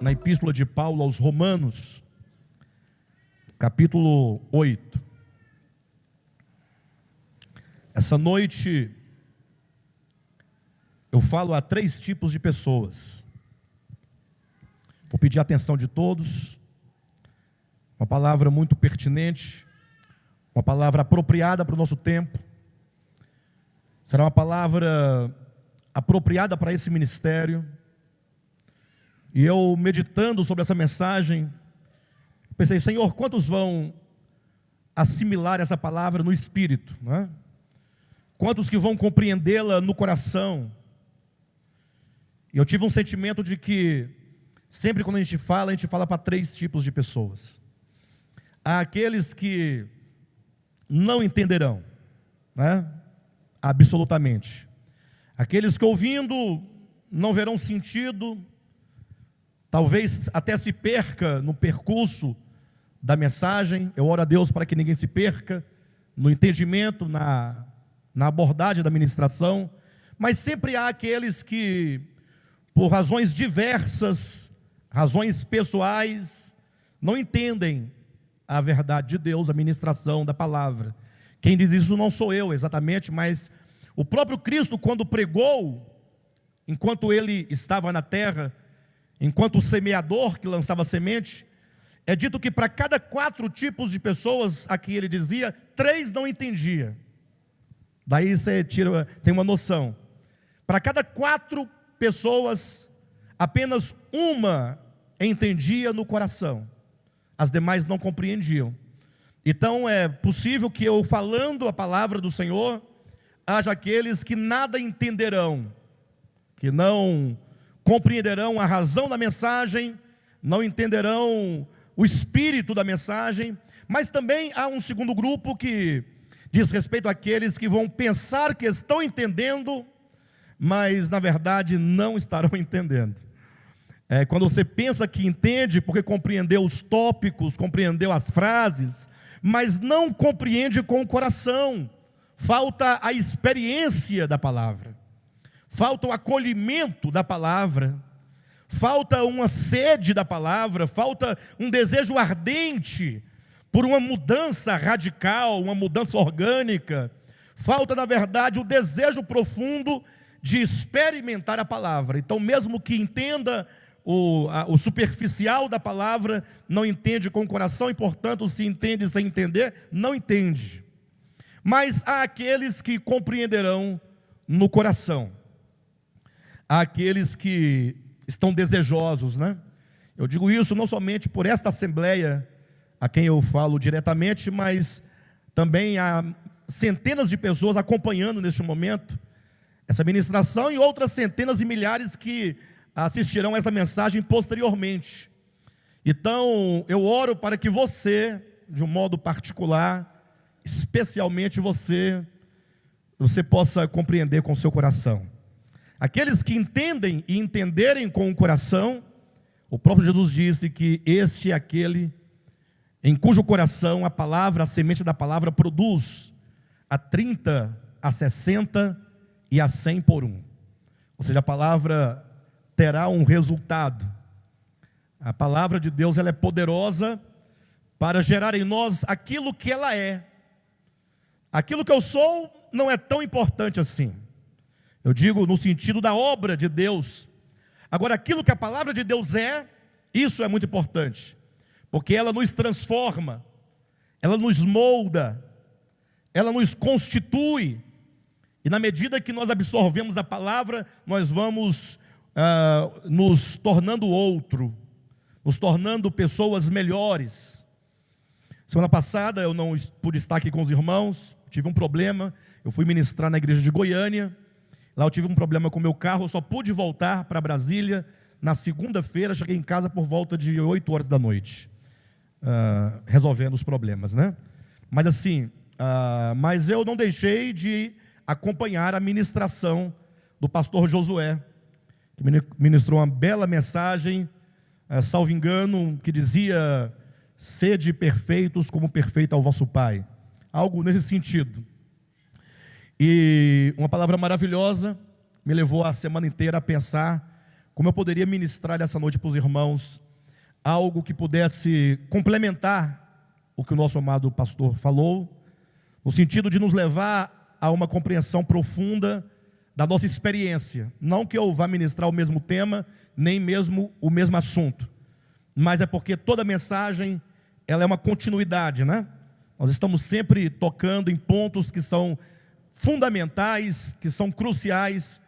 na Epístola de Paulo aos Romanos, capítulo 8. Essa noite eu falo a 3 tipos de pessoas. Vou pedir a atenção de todos. Uma palavra muito pertinente, uma palavra apropriada para o nosso tempo. Será uma palavra apropriada para esse ministério. E eu, meditando sobre essa mensagem, pensei: Senhor, quantos vão assimilar essa palavra no espírito, né? Quantos que vão compreendê-la no coração? E eu tive um sentimento de que sempre quando a gente fala para 3 tipos de pessoas. Há aqueles que não entenderão, né? Absolutamente. Aqueles que ouvindo não verão sentido, talvez até se perca no percurso da mensagem. Eu oro a Deus para que ninguém se perca no entendimento, na abordagem da ministração. Mas sempre há aqueles que, por razões diversas, razões pessoais, não entendem a verdade de Deus, a ministração da palavra. Quem diz isso não sou eu exatamente, mas o próprio Cristo, quando pregou, enquanto ele estava na terra, enquanto o semeador que lançava semente, é dito que para cada 4 tipos de pessoas a que ele dizia, 3 não entendia. Daí você tem uma noção. Para cada 4 pessoas, apenas uma entendia no coração, as demais não compreendiam. Então é possível que eu, falando a palavra do Senhor, haja aqueles que nada entenderão, que não compreenderão a razão da mensagem, não entenderão o espírito da mensagem. Mas também há um segundo grupo que diz respeito àqueles que vão pensar que estão entendendo, mas na verdade não estarão entendendo. Quando você pensa que entende, porque compreendeu os tópicos, compreendeu as frases, mas não compreende com o coração. Falta a experiência da palavra, falta o acolhimento da palavra, falta uma sede da palavra, falta um desejo ardente por uma mudança radical, uma mudança orgânica. Falta, na verdade, o desejo profundo de experimentar a palavra. Então, mesmo que entenda o superficial da palavra, não entende com o coração, e portanto, se entende sem entender, não entende. Mas há aqueles que compreenderão no coração, há aqueles que estão desejosos, né? Eu digo isso não somente por esta assembleia a quem eu falo diretamente, mas também há centenas de pessoas acompanhando neste momento essa ministração, e outras centenas e milhares que assistirão essa mensagem posteriormente. Então eu oro para que você, de um modo particular, especialmente você possa compreender com o seu coração. Aqueles que entendem e entenderem com o coração, o próprio Jesus disse que este é aquele em cujo coração a palavra, a semente da palavra produz a 30, a 60 e a 100 por 1. Ou seja, a palavra terá um resultado. A palavra de Deus, ela é poderosa para gerar em nós aquilo que ela é. Aquilo que eu sou não é tão importante assim. Eu digo no sentido da obra de Deus. Agora, aquilo que a palavra de Deus é, isso é muito importante, porque ela nos transforma, ela nos molda, ela nos constitui. E na medida que nós absorvemos a palavra, nós vamos nos tornando outro, nos tornando pessoas melhores. Semana passada eu não pude estar aqui com os irmãos, tive um problema. Eu fui ministrar na igreja de Goiânia. Lá eu tive um problema com o meu carro, eu só pude voltar para Brasília na segunda-feira. Cheguei em casa por volta de 8 horas da noite, resolvendo os problemas, né? Mas assim, mas eu não deixei de acompanhar a ministração do pastor Josué, que ministrou uma bela mensagem, salvo engano, que dizia: sede perfeitos como perfeito é o vosso Pai. Algo nesse sentido. E uma palavra maravilhosa me levou a semana inteira a pensar como eu poderia ministrar essa noite para os irmãos algo que pudesse complementar o que o nosso amado pastor falou, no sentido de nos levar a uma compreensão profunda da nossa experiência. Não que eu vá ministrar o mesmo tema, nem mesmo o mesmo assunto, mas é porque toda mensagem, ela é uma continuidade, né? Nós estamos sempre tocando em pontos que são fundamentais, que são cruciais,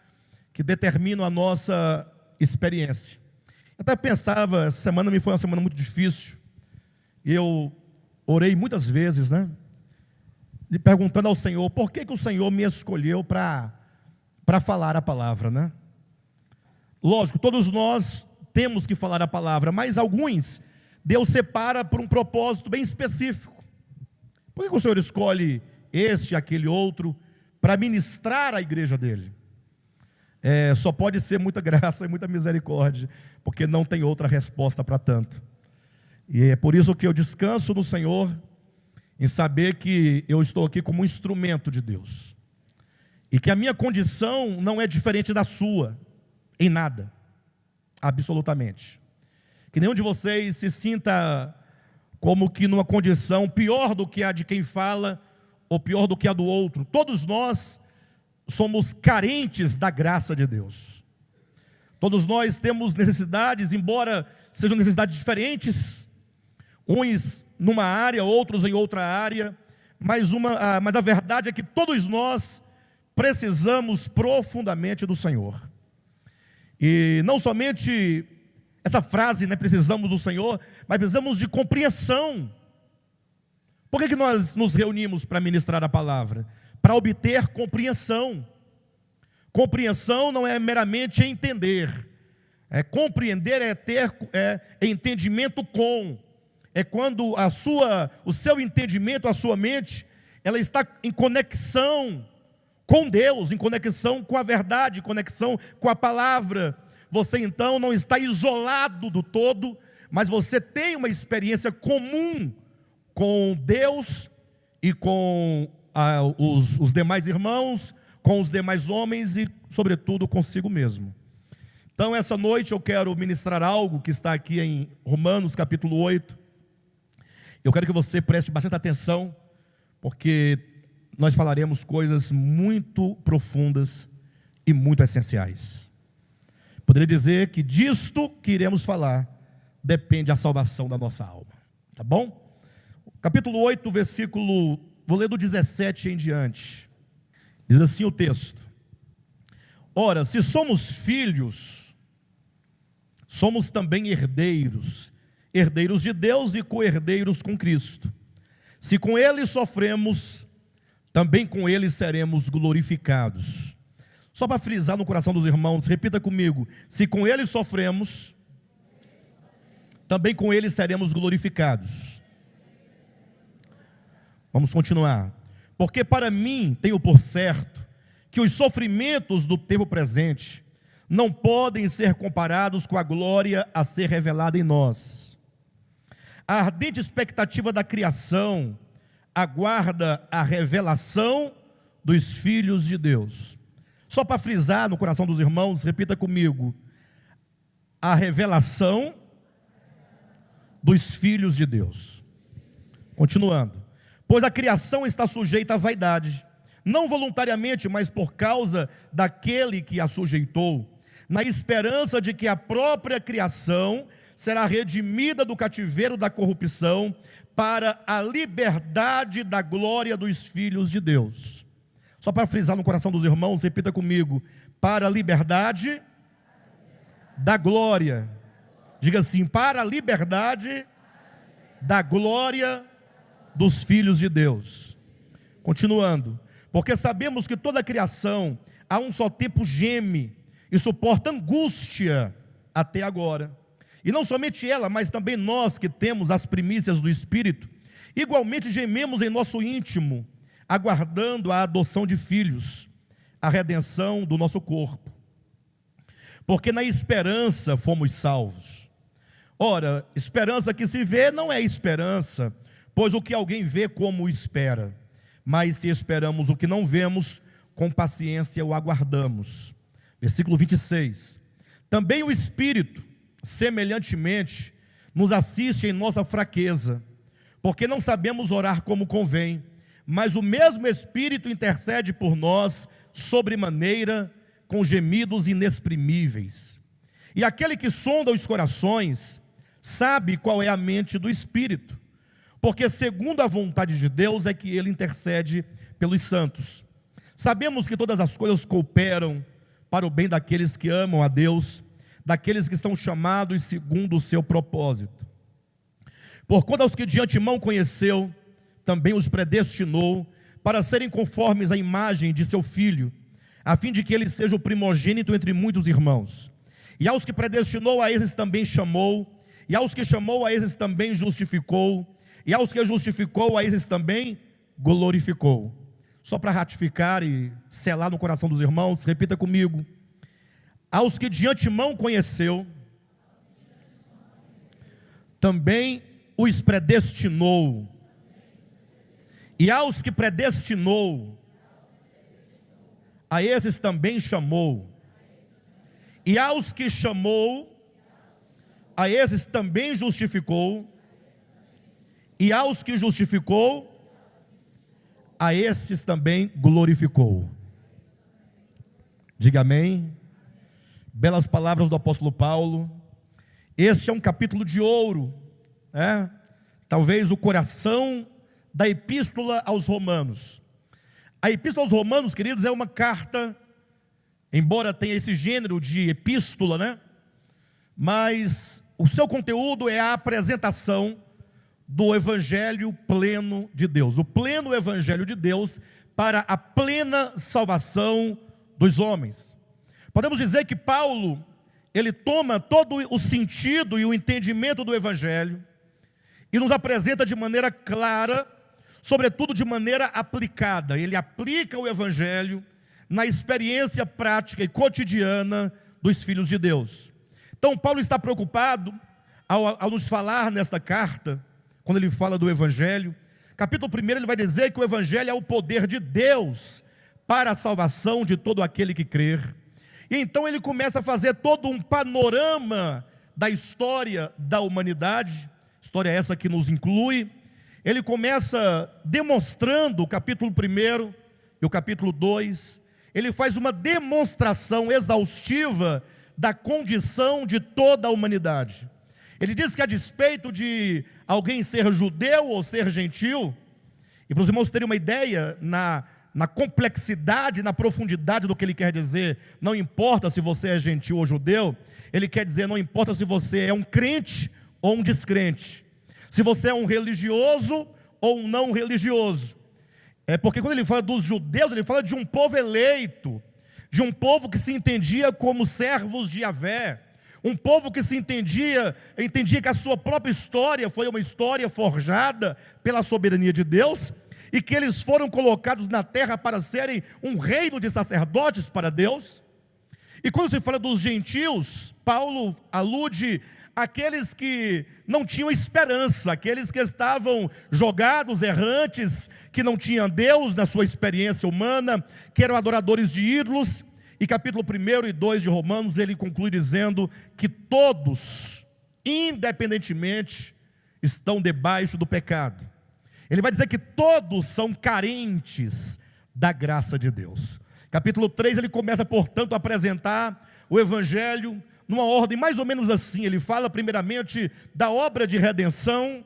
que determinam a nossa experiência. Eu até pensava, essa semana me foi uma semana muito difícil, e eu orei muitas vezes, né? E perguntando ao Senhor, por que o Senhor me escolheu para falar a palavra, né? Lógico, todos nós temos que falar a palavra, mas alguns Deus separa por um propósito bem específico. Por que o Senhor escolhe este, aquele outro, para ministrar a igreja dele? Só pode ser muita graça e muita misericórdia, porque não tem outra resposta para tanto. E é por isso que eu descanso no Senhor, em saber que eu estou aqui como um instrumento de Deus, e que a minha condição não é diferente da sua, em nada, absolutamente. Que nenhum de vocês se sinta como que numa condição pior do que a de quem fala, ou pior do que a do outro. Todos nós somos carentes da graça de Deus. Todos nós temos necessidades, embora sejam necessidades diferentes, uns numa área, outros em outra área, mas a verdade é que todos nós precisamos profundamente do Senhor. E não somente essa frase, né, precisamos do Senhor, mas precisamos de compreensão. Por que nós nos reunimos para ministrar a palavra? Para obter compreensão. Compreensão não é meramente entender. Compreender é ter entendimento com. É quando o seu entendimento, a sua mente, ela está em conexão com Deus, em conexão com a verdade, em conexão com a palavra. Você então não está isolado do todo, mas você tem uma experiência comum com Deus e com os demais irmãos, com os demais homens e, sobretudo, consigo mesmo. Então, essa noite eu quero ministrar algo que está aqui em Romanos capítulo 8. Eu quero que você preste bastante atenção, porque nós falaremos coisas muito profundas e muito essenciais. Poderia dizer que disto que iremos falar depende a salvação da nossa alma, tá bom? Capítulo 8, versículo, vou ler do 17 em diante. Diz assim o texto: ora, se somos filhos, somos também herdeiros, herdeiros de Deus e co-herdeiros com Cristo. Se com Ele sofremos, também com Ele seremos glorificados. Só para frisar no coração dos irmãos, repita comigo: se com Ele sofremos, também com Ele seremos glorificados. Vamos continuar. Porque para mim tenho por certo que os sofrimentos do tempo presente não podem ser comparados com a glória a ser revelada em nós. A ardente expectativa da criação aguarda a revelação dos filhos de Deus. Só para frisar no coração dos irmãos, repita comigo: a revelação dos filhos de Deus. Continuando. Pois a criação está sujeita à vaidade, não voluntariamente, mas por causa daquele que a sujeitou, na esperança de que a própria criação será redimida do cativeiro da corrupção para a liberdade da glória dos filhos de Deus. Só para frisar no coração dos irmãos, repita comigo: para a liberdade da glória. Diga assim: para a liberdade da glória dos filhos de Deus. Continuando. Porque sabemos que toda a criação a um só tempo geme e suporta angústia até agora. E não somente ela, mas também nós que temos as primícias do Espírito, igualmente gememos em nosso íntimo, aguardando a adoção de filhos, a redenção do nosso corpo. Porque na esperança fomos salvos. Ora, esperança que se vê não é esperança, pois o que alguém vê como espera. Mas se esperamos o que não vemos, com paciência o aguardamos. Versículo 26. Também o Espírito, semelhantemente, nos assiste em nossa fraqueza, porque não sabemos orar como convém, mas o mesmo Espírito intercede por nós sobremaneira, com gemidos inexprimíveis. E aquele que sonda os corações sabe qual é a mente do Espírito, porque segundo a vontade de Deus é que ele intercede pelos santos. Sabemos que todas as coisas cooperam para o bem daqueles que amam a Deus, daqueles que são chamados segundo o seu propósito. Porquanto aos que de antemão conheceu, também os predestinou para serem conformes à imagem de seu Filho, a fim de que ele seja o primogênito entre muitos irmãos. E aos que predestinou, a esses também chamou, e aos que chamou, a esses também justificou, e aos que justificou, a esses também glorificou. Só para ratificar e selar no coração dos irmãos, repita comigo: aos que de antemão conheceu, também os predestinou, e aos que predestinou, a esses também chamou, e aos que chamou, a esses também justificou, e aos que justificou, a esses também glorificou. Diga amém. Belas palavras do apóstolo Paulo. Este é um capítulo de ouro, né? Talvez o coração da epístola aos Romanos. A epístola aos Romanos, queridos, é uma carta, embora tenha esse gênero de epístola, né? Mas o seu conteúdo é a apresentação do evangelho pleno de Deus, o pleno evangelho de Deus para a plena salvação dos homens. Podemos dizer que Paulo, ele toma todo o sentido e o entendimento do evangelho e nos apresenta de maneira clara, sobretudo de maneira aplicada. Ele aplica o evangelho na experiência prática e cotidiana dos filhos de Deus. Então Paulo está preocupado ao nos falar nesta carta, quando ele fala do evangelho. Capítulo 1, ele vai dizer que o evangelho é o poder de Deus para a salvação de todo aquele que crer. E então ele começa a fazer todo um panorama da história da humanidade, história essa que nos inclui. Ele começa demonstrando, o capítulo 1 e o capítulo 2, ele faz uma demonstração exaustiva da condição de toda a humanidade. Ele diz que a despeito de alguém ser judeu ou ser gentil, e para os irmãos terem uma ideia na complexidade, na profundidade do que ele quer dizer, não importa se você é gentil ou judeu, ele quer dizer, não importa se você é um crente ou um descrente, se você é um religioso ou um não religioso. É porque quando ele fala dos judeus, ele fala de um povo eleito, de um povo que se entendia como servos de Yahvé, um povo que se entendia que a sua própria história foi uma história forjada pela soberania de Deus, e que eles foram colocados na terra para serem um reino de sacerdotes para Deus. E quando se fala dos gentios, Paulo alude àqueles que não tinham esperança, aqueles que estavam jogados, errantes, que não tinham Deus na sua experiência humana, que eram adoradores de ídolos. E capítulo 1 e 2 de Romanos, ele conclui dizendo que todos, independentemente, estão debaixo do pecado. Ele vai dizer que todos são carentes da graça de Deus. Capítulo 3, ele começa, portanto, a apresentar o evangelho numa ordem mais ou menos assim. Ele fala primeiramente da obra de redenção,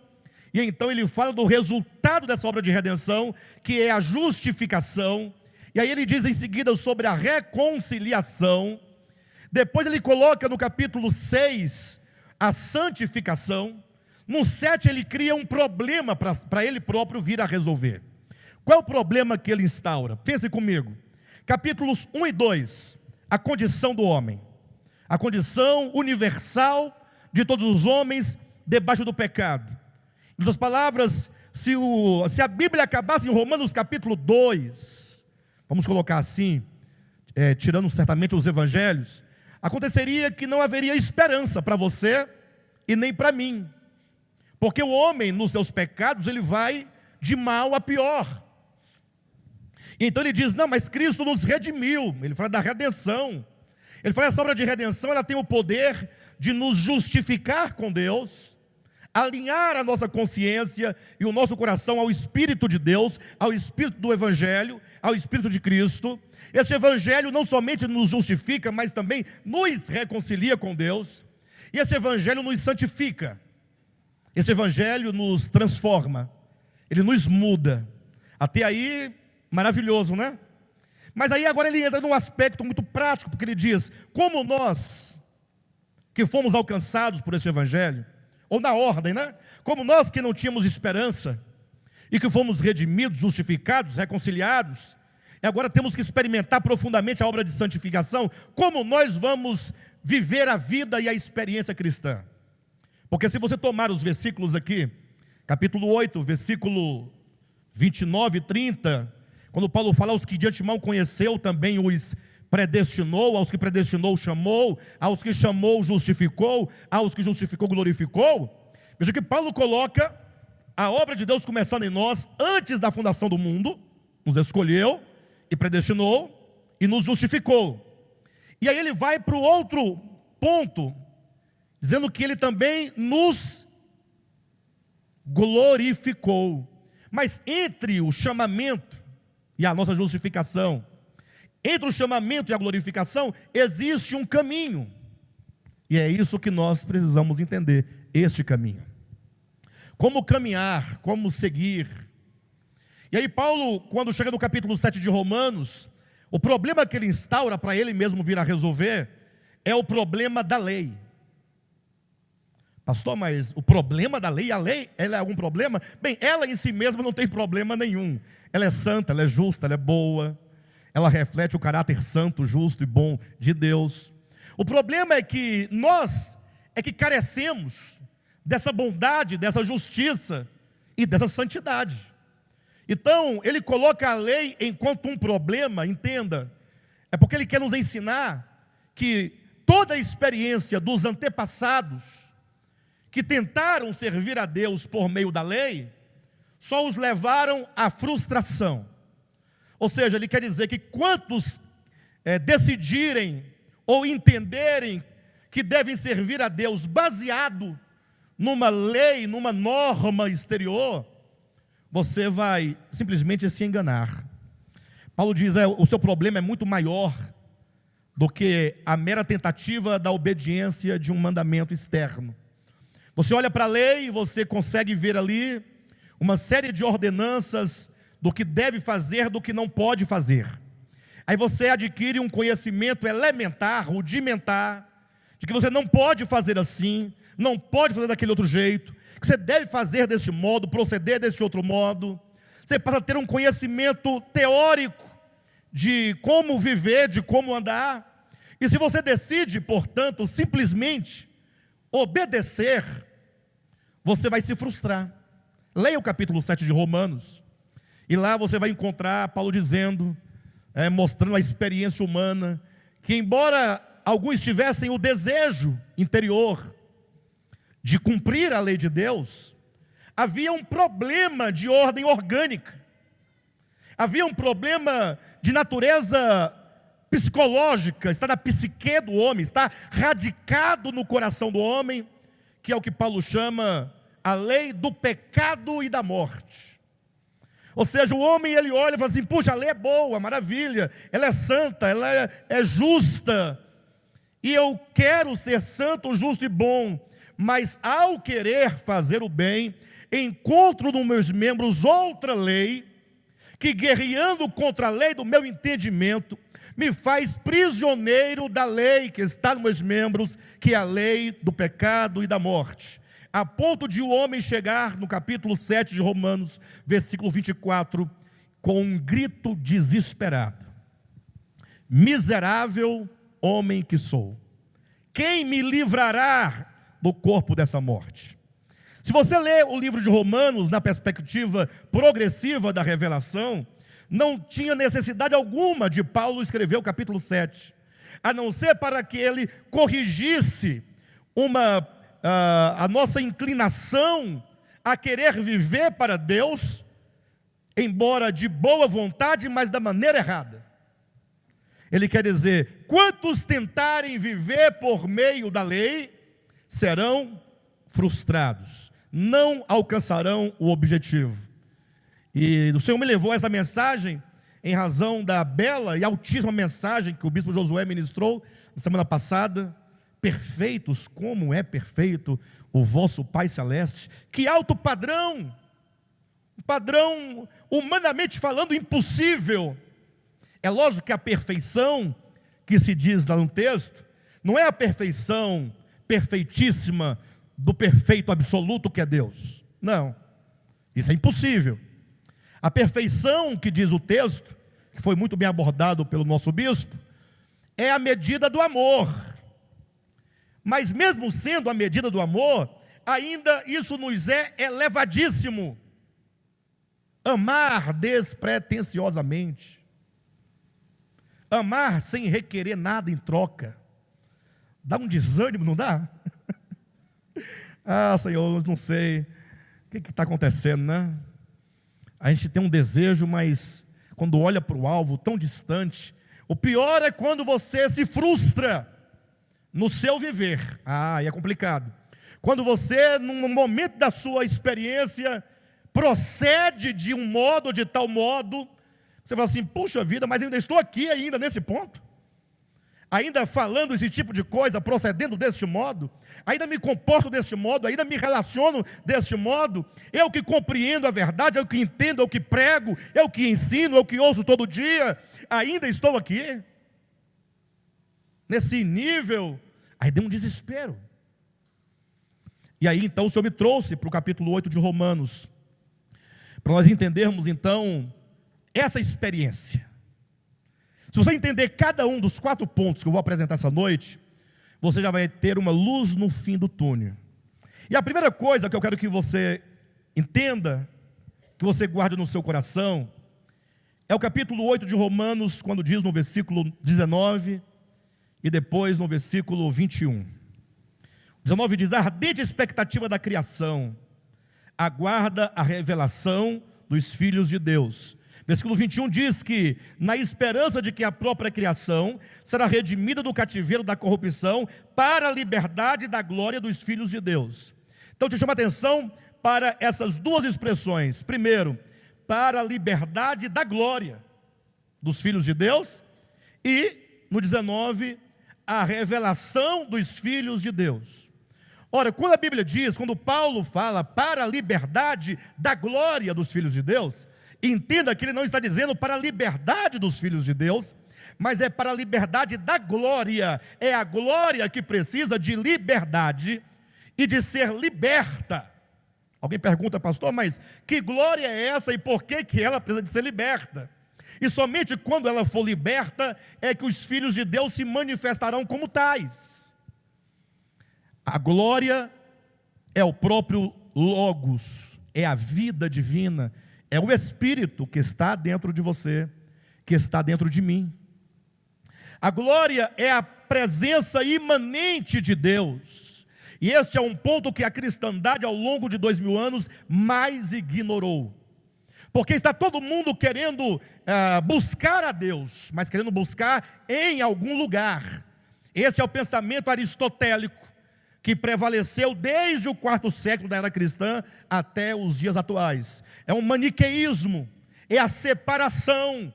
e então ele fala do resultado dessa obra de redenção, que é a justificação. E aí ele diz em seguida sobre a reconciliação. Depois ele coloca no capítulo 6 a santificação. No 7 ele cria um problema para ele próprio vir a resolver. Qual é o problema que ele instaura? Pense comigo. Capítulos 1 e 2, a condição do homem, a condição universal de todos os homens debaixo do pecado. Em outras palavras, se a Bíblia acabasse em Romanos capítulo 2, vamos colocar assim, tirando certamente os evangelhos, aconteceria que não haveria esperança para você e nem para mim, porque o homem nos seus pecados, ele vai de mal a pior. Então ele diz, não, mas Cristo nos redimiu, ele fala da redenção, Ele fala: essa obra de redenção, ela tem o poder de nos justificar com Deus, alinhar a nossa consciência e o nosso coração ao Espírito de Deus, ao Espírito do Evangelho, ao Espírito de Cristo. Esse Evangelho não somente nos justifica, mas também nos reconcilia com Deus. E esse Evangelho nos santifica. Esse Evangelho nos transforma. Ele nos muda. Até aí, maravilhoso, né? Mas aí agora ele entra num aspecto muito prático, porque ele diz: como nós que fomos alcançados por esse Evangelho, ou na ordem, né? Como nós que não tínhamos esperança, e que fomos redimidos, justificados, reconciliados, e agora temos que experimentar profundamente a obra de santificação, como nós vamos viver a vida e a experiência cristã? Porque se você tomar os versículos aqui, capítulo 8, versículo 29 e 30, quando Paulo fala: aos que de antemão conheceu, também os predestinou, aos que predestinou, chamou, aos que chamou, justificou, aos que justificou, glorificou. Veja que Paulo coloca a obra de Deus começando em nós antes da fundação do mundo, nos escolheu e predestinou e nos justificou. E aí ele vai para o outro ponto, dizendo que ele também nos glorificou. Mas entre o chamamento e a nossa justificação, entre o chamamento e a glorificação, existe um caminho. E é isso que nós precisamos entender, este caminho. Como caminhar, como seguir. E aí Paulo, quando chega no capítulo 7 de Romanos, o problema que ele instaura para ele mesmo vir a resolver é o problema da lei. Pastor, mas o problema da lei, a lei, ela é algum problema? Bem, ela em si mesma não tem problema nenhum. Ela é santa, ela é justa, ela é boa. Ela reflete o caráter santo, justo e bom de Deus. O problema é que nós carecemos dessa bondade, dessa justiça e dessa santidade. Então, ele coloca a lei enquanto um problema, entenda, é porque ele quer nos ensinar que toda a experiência dos antepassados que tentaram servir a Deus por meio da lei, só os levaram à frustração. Ou seja, ele quer dizer que quantos decidirem ou entenderem que devem servir a Deus baseado numa lei, numa norma exterior, você vai simplesmente se enganar. Paulo diz: o seu problema é muito maior do que a mera tentativa da obediência de um mandamento externo. Você olha para a lei e você consegue ver ali uma série de ordenanças do que deve fazer, do que não pode fazer. Aí você adquire um conhecimento elementar, rudimentar, de que você não pode fazer assim, não pode fazer daquele outro jeito, que você deve fazer deste modo, proceder deste outro modo. Você passa a ter um conhecimento teórico de como viver, de como andar. E se você decide, portanto, simplesmente obedecer, você vai se frustrar. Leia o capítulo 7 de Romanos, e lá você vai encontrar Paulo dizendo, mostrando a experiência humana, que embora alguns tivessem o desejo interior de cumprir a lei de Deus, havia um problema de ordem orgânica, havia um problema de natureza psicológica, está na psique do homem, está radicado no coração do homem, que é o que Paulo chama a lei do pecado e da morte. Ou seja, o homem, ele olha e fala assim: puxa, a lei é boa, maravilha, ela é santa, ela é justa, e eu quero ser santo, justo e bom, mas ao querer fazer o bem, encontro nos meus membros outra lei, que guerreando contra a lei do meu entendimento, me faz prisioneiro da lei que está nos meus membros, que é a lei do pecado e da morte. A ponto de o homem chegar no capítulo 7 de Romanos, versículo 24, com um grito desesperado: miserável homem que sou, quem me livrará do corpo dessa morte? Se você lê o livro de Romanos na perspectiva progressiva da revelação, não tinha necessidade alguma de Paulo escrever o capítulo 7, a não ser para que ele corrigisse a nossa inclinação a querer viver para Deus, embora de boa vontade, mas da maneira errada. Ele quer dizer: quantos tentarem viver por meio da lei serão frustrados, não alcançarão o objetivo. E o Senhor me levou a essa mensagem em razão da bela e altíssima mensagem que o bispo Josué ministrou na semana passada. Perfeitos como é perfeito o vosso Pai Celeste. Que alto padrão, um padrão humanamente falando impossível. É lógico que a perfeição que se diz lá no texto não é a perfeição perfeitíssima do perfeito absoluto que é Deus. Não, isso é impossível. A perfeição que diz o texto, que foi muito bem abordado pelo nosso bispo, é a medida do amor. Mas mesmo sendo a medida do amor, ainda isso nos é elevadíssimo. Amar despretensiosamente. Amar sem requerer nada em troca. Dá um desânimo, não dá? Ah, Senhor, não sei. O que está acontecendo, né? A gente tem um desejo, mas quando olha para o alvo tão distante, o pior é quando você se frustra no seu viver. Ah, aí é complicado. Quando você, num momento da sua experiência, procede de um modo, de tal modo, você fala assim: puxa vida, mas ainda estou aqui ainda nesse ponto, ainda falando esse tipo de coisa, procedendo deste modo, ainda me comporto deste modo, ainda me relaciono deste modo. Eu que compreendo a verdade, eu que entendo, eu que prego, eu que ensino, eu que ouço todo dia, ainda estou aqui nesse nível. Aí deu um desespero. E aí então o Senhor me trouxe para o capítulo 8 de Romanos, para nós entendermos então essa experiência. Se você entender cada um dos 4 pontos que eu vou apresentar essa noite, você já vai ter uma luz no fim do túnel. E a primeira coisa que eu quero que você entenda, que você guarde no seu coração, é o capítulo 8 de Romanos, quando diz no versículo 19 e depois no versículo 21. 19 diz: a ardente expectativa da criação aguarda a revelação dos filhos de Deus. Versículo 21 diz que, na esperança de que a própria criação será redimida do cativeiro da corrupção para a liberdade da glória dos filhos de Deus. Então te chamo a atenção para essas duas expressões. Primeiro, para a liberdade da glória dos filhos de Deus, e no 19, a revelação dos filhos de Deus. Ora, quando a Bíblia diz, quando Paulo fala para a liberdade da glória dos filhos de Deus, entenda que ele não está dizendo para a liberdade dos filhos de Deus, mas é para a liberdade da glória. É a glória que precisa de liberdade e de ser liberta. Alguém pergunta: pastor, mas que glória é essa e por que ela precisa de ser liberta? E somente quando ela for liberta é que os filhos de Deus se manifestarão como tais. A glória é o próprio Logos, é a vida divina, é o Espírito que está dentro de você, que está dentro de mim. A glória é a presença imanente de Deus. E este é um ponto que a cristandade ao longo de 2000 anos mais ignorou. Porque está todo mundo querendo buscar a Deus, mas querendo buscar em algum lugar. Esse é o pensamento aristotélico que prevaleceu desde o 4º século da era cristã até os dias atuais. É um maniqueísmo, é a separação.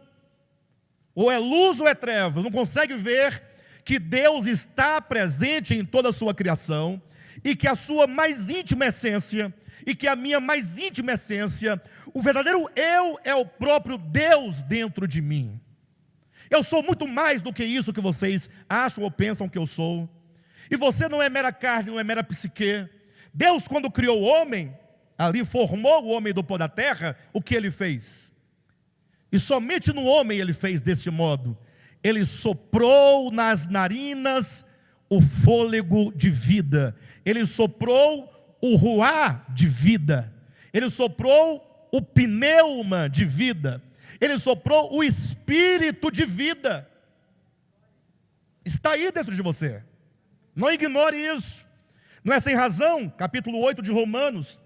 Ou é luz ou é trevas. Não consegue ver que Deus está presente em toda a sua criação, e que a sua mais íntima essência, e que a minha mais íntima essência, o verdadeiro eu é o próprio Deus dentro de mim. Eu sou muito mais do que isso que vocês acham ou pensam que eu sou. E você não é mera carne, não é mera psique. Deus, quando criou o homem, ali formou o homem do pó da terra, o que ele fez? E somente no homem ele fez desse modo. Ele soprou nas narinas o fôlego de vida. Ele soprou o ruá de vida. Ele soprou o pneuma de vida. Ele soprou o espírito de vida. Está aí dentro de você. Não ignore isso. Não é sem razão, capítulo 8 de Romanos,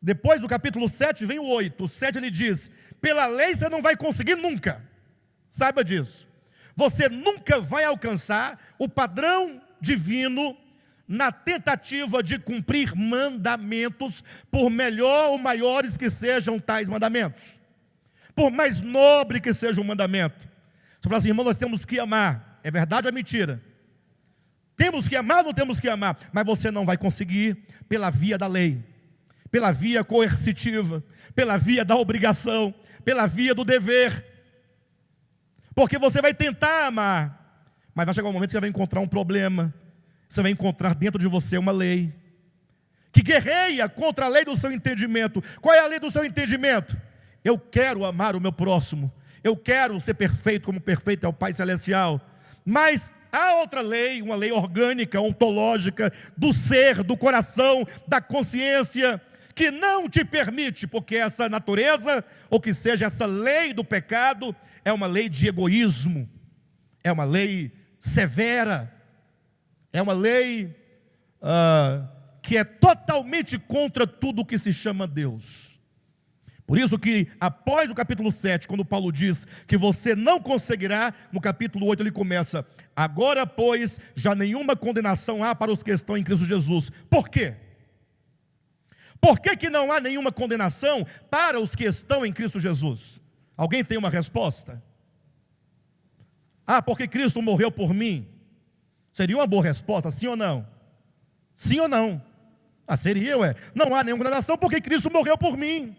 depois do capítulo 7 vem o 8. O 7 ele diz: pela lei você não vai conseguir nunca. Saiba disso. Você nunca vai alcançar o padrão divino na tentativa de cumprir mandamentos, por melhor ou maiores que sejam tais mandamentos, por mais nobre que seja o mandamento. Você fala assim: irmão, nós temos que amar. É verdade ou é mentira? Temos que amar ou não temos que amar? Mas você não vai conseguir pela via da lei, pela via coercitiva, pela via da obrigação, pela via do dever. Porque você vai tentar amar, mas vai chegar um momento que você vai encontrar um problema. Você vai encontrar dentro de você uma lei que guerreia contra a lei do seu entendimento. Qual é a lei do seu entendimento? Eu quero amar o meu próximo, eu quero ser perfeito como perfeito é o Pai Celestial. Mas há outra lei, uma lei orgânica, ontológica, do ser, do coração, da consciência, que não te permite, porque essa natureza, ou que seja essa lei do pecado, é uma lei de egoísmo, é uma lei severa, é uma lei que é totalmente contra tudo o que se chama Deus. Por isso que após o capítulo 7, quando Paulo diz que você não conseguirá, no capítulo 8 ele começa: agora pois, já nenhuma condenação há para os que estão em Cristo Jesus. Por quê? Por que não há nenhuma condenação para os que estão em Cristo Jesus? Alguém tem uma resposta? Porque Cristo morreu por mim. Seria uma boa resposta, sim ou não? Sim ou não? Seria, ué. Não há nenhuma condenação porque Cristo morreu por mim.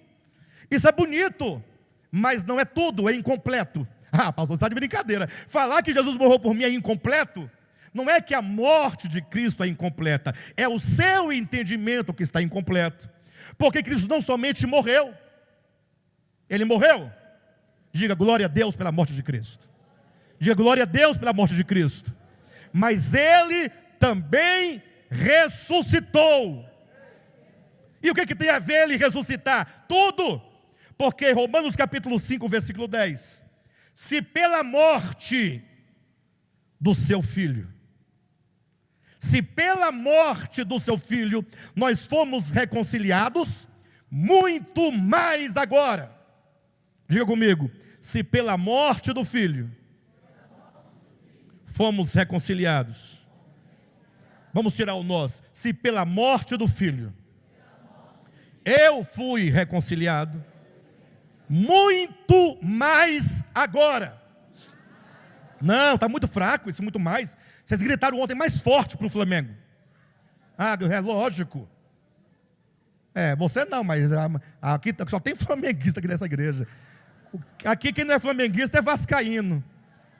Isso é bonito, mas não é tudo, é incompleto. Paulo, você está de brincadeira. Falar que Jesus morreu por mim é incompleto? Não é que a morte de Cristo é incompleta, é o seu entendimento que está incompleto. Porque Cristo não somente morreu, Ele morreu. Diga glória a Deus pela morte de Cristo. Diga glória a Deus pela morte de Cristo. Mas Ele também ressuscitou. E o que tem a ver Ele ressuscitar? Tudo. Porque Romanos capítulo 5, versículo 10. Se pela morte do seu Filho, se pela morte do seu Filho nós fomos reconciliados, muito mais agora. Diga comigo: se pela morte do Filho fomos reconciliados. Vamos tirar o nós. Se pela morte do Filho eu fui reconciliado, muito mais agora. Não, está muito fraco isso, muito mais. Vocês gritaram ontem mais forte para o Flamengo. É lógico. Você não, mas aqui só tem flamenguista aqui nessa igreja. Aqui quem não é flamenguista é vascaíno.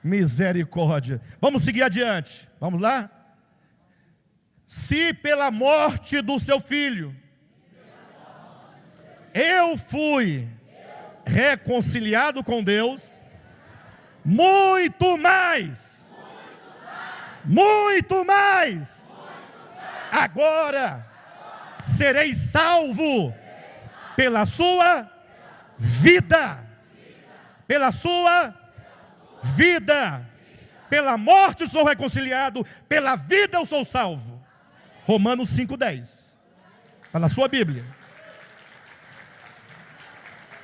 Misericórdia. Vamos seguir adiante. Vamos lá? Se pela morte do seu Filho eu fui reconciliado com Deus, muito mais, agora serei salvo pela sua vida, pela sua vida. Pela morte sou reconciliado, pela vida eu sou salvo. Romanos 5,10. Está na sua Bíblia.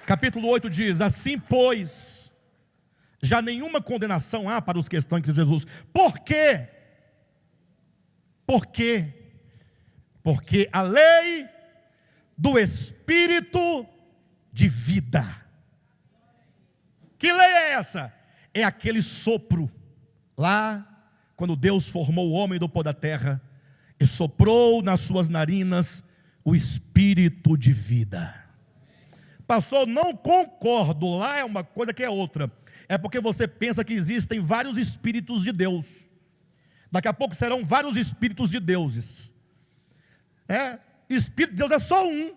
Capítulo 8 diz: assim pois, já nenhuma condenação há para os que estão em Cristo Jesus. Por quê? Por quê? Porque a lei do Espírito de vida. Que lei é essa? É aquele sopro, lá, quando Deus formou o homem do pó da terra, e soprou nas suas narinas o Espírito de vida. Pastor, não concordo, lá é uma coisa que é outra. É porque você pensa que existem vários Espíritos de Deus. Daqui a pouco serão vários Espíritos de deuses. Espírito de Deus é só um.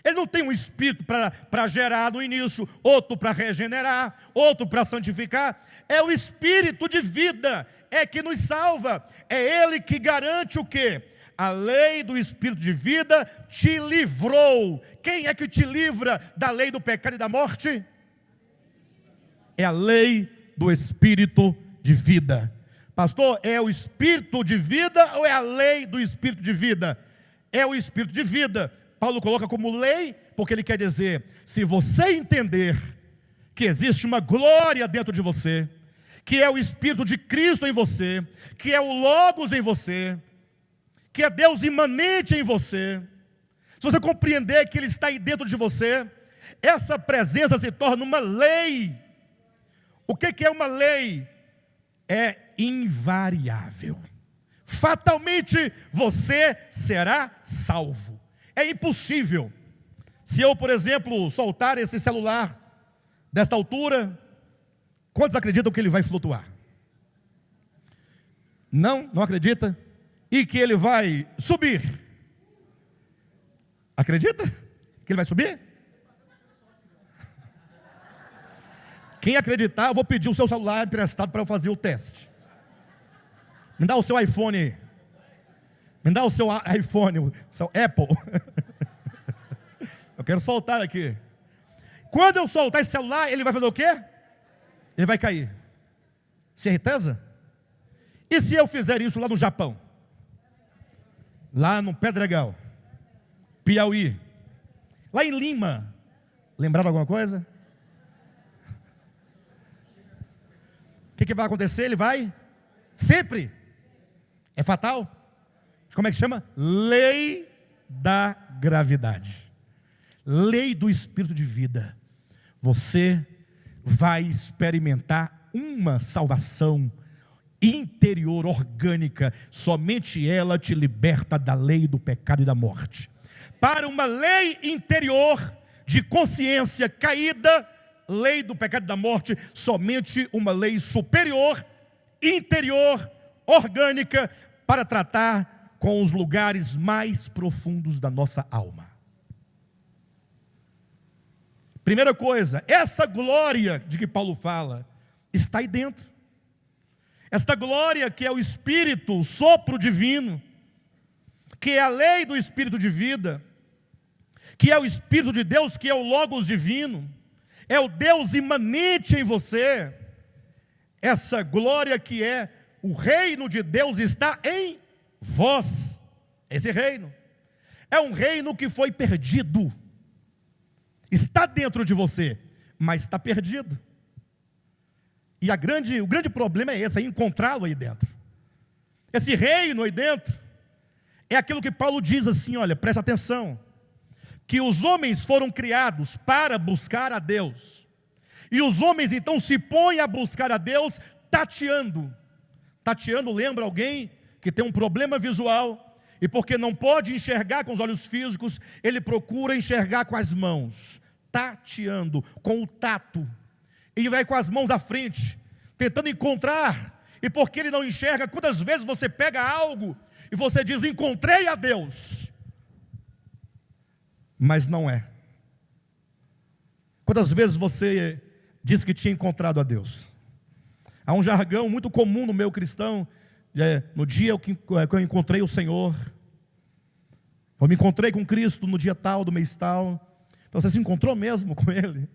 Ele não tem um espírito para gerar no início, outro para regenerar, outro para santificar. É o Espírito de vida, é que nos salva. É Ele que garante o quê? A lei do Espírito de vida te livrou. Quem é que te livra da lei do pecado e da morte? É a lei do Espírito de vida. Pastor, é o Espírito de vida ou é a lei do Espírito de vida? É o Espírito de vida. Paulo coloca como lei, porque ele quer dizer, se você entender que existe uma glória dentro de você, que é o Espírito de Cristo em você, que é o Logos em você, que é Deus imanente em você, se você compreender que Ele está aí dentro de você, essa presença se torna uma lei. O que é uma lei? É invariável. Fatalmente você será salvo. É impossível. Se eu, por exemplo, soltar esse celular desta altura, quantos acreditam que ele vai flutuar? Não acredita? E que ele vai subir? Acredita que ele vai subir? Quem acreditar, eu vou pedir o seu celular emprestado para eu fazer o teste. Me dá o seu iPhone aí. Me dá o seu iPhone, o seu Apple. Eu quero soltar aqui. Quando eu soltar esse celular, ele vai fazer o quê? Ele vai cair. Certeza? E se eu fizer isso lá no Japão? Lá no Pedregal, Piauí, lá em Lima, lembraram alguma coisa? O que vai acontecer? Ele vai sempre. É fatal. Como é que chama? Lei da gravidade. Lei do espírito de vida. Você vai experimentar uma salvação interior, orgânica. Somente ela te liberta da lei do pecado e da morte. Para uma lei interior de consciência caída, lei do pecado e da morte, somente uma lei superior, interior, orgânica, para tratar com os lugares mais profundos da nossa alma. Primeira coisa, essa glória de que Paulo fala, está aí dentro. Esta glória que é o Espírito, o sopro divino, que é a lei do Espírito de vida, que é o Espírito de Deus, que é o Logos divino, é o Deus imanente em você. Essa glória que é o reino de Deus está em vós. Esse reino é um reino que foi perdido. Está dentro de você, mas está perdido. E o grande problema é esse, é encontrá-lo aí dentro. Esse reino aí dentro é aquilo que Paulo diz assim, olha, presta atenção, que os homens foram criados para buscar a Deus. E os homens então se põem a buscar a Deus tateando. Tateando lembra alguém que tem um problema visual e porque não pode enxergar com os olhos físicos, ele procura enxergar com as mãos, tateando, com o tato. E vai com as mãos à frente, tentando encontrar. E porque ele não enxerga, quantas vezes você pega algo e você diz, encontrei a Deus, mas não é. Quantas vezes você diz que tinha encontrado a Deus? Há um jargão muito comum no meio cristão, no dia que eu encontrei o Senhor, eu me encontrei com Cristo no dia tal, do mês tal. Então você se encontrou mesmo com Ele?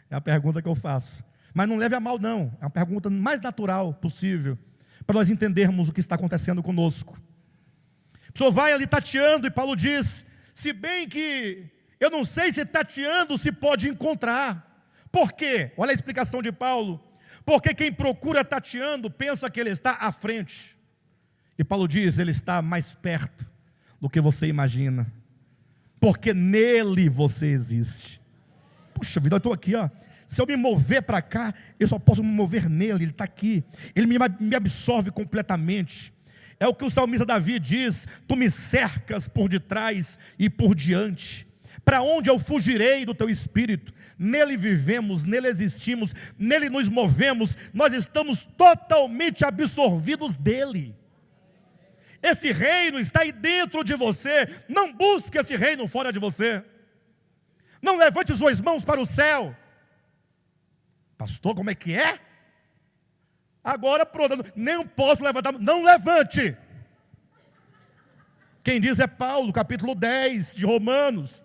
É a pergunta que eu faço. Mas não leve a mal não, é uma pergunta mais natural possível, para nós entendermos o que está acontecendo conosco. A pessoa vai ali tateando e Paulo diz, se bem que eu não sei se tateando se pode encontrar. Por quê? Olha a explicação de Paulo. Porque quem procura tateando pensa que ele está à frente. E Paulo diz, ele está mais perto do que você imagina. Porque nele você existe. Puxa vida, eu estou aqui, ó. Se eu me mover para cá, eu só posso me mover nele, ele está aqui. Ele me absorve completamente. É o que o salmista Davi diz, tu me cercas por detrás e por diante. Para onde eu fugirei do teu espírito? Nele vivemos, nele existimos, nele nos movemos, nós estamos totalmente absorvidos dele. Esse reino está aí dentro de você, não busque esse reino fora de você. Não levante suas mãos para o céu. Pastor, como é que é? Agora pronto, nem posso levantar, não levante. Quem diz é Paulo, capítulo 10 de Romanos.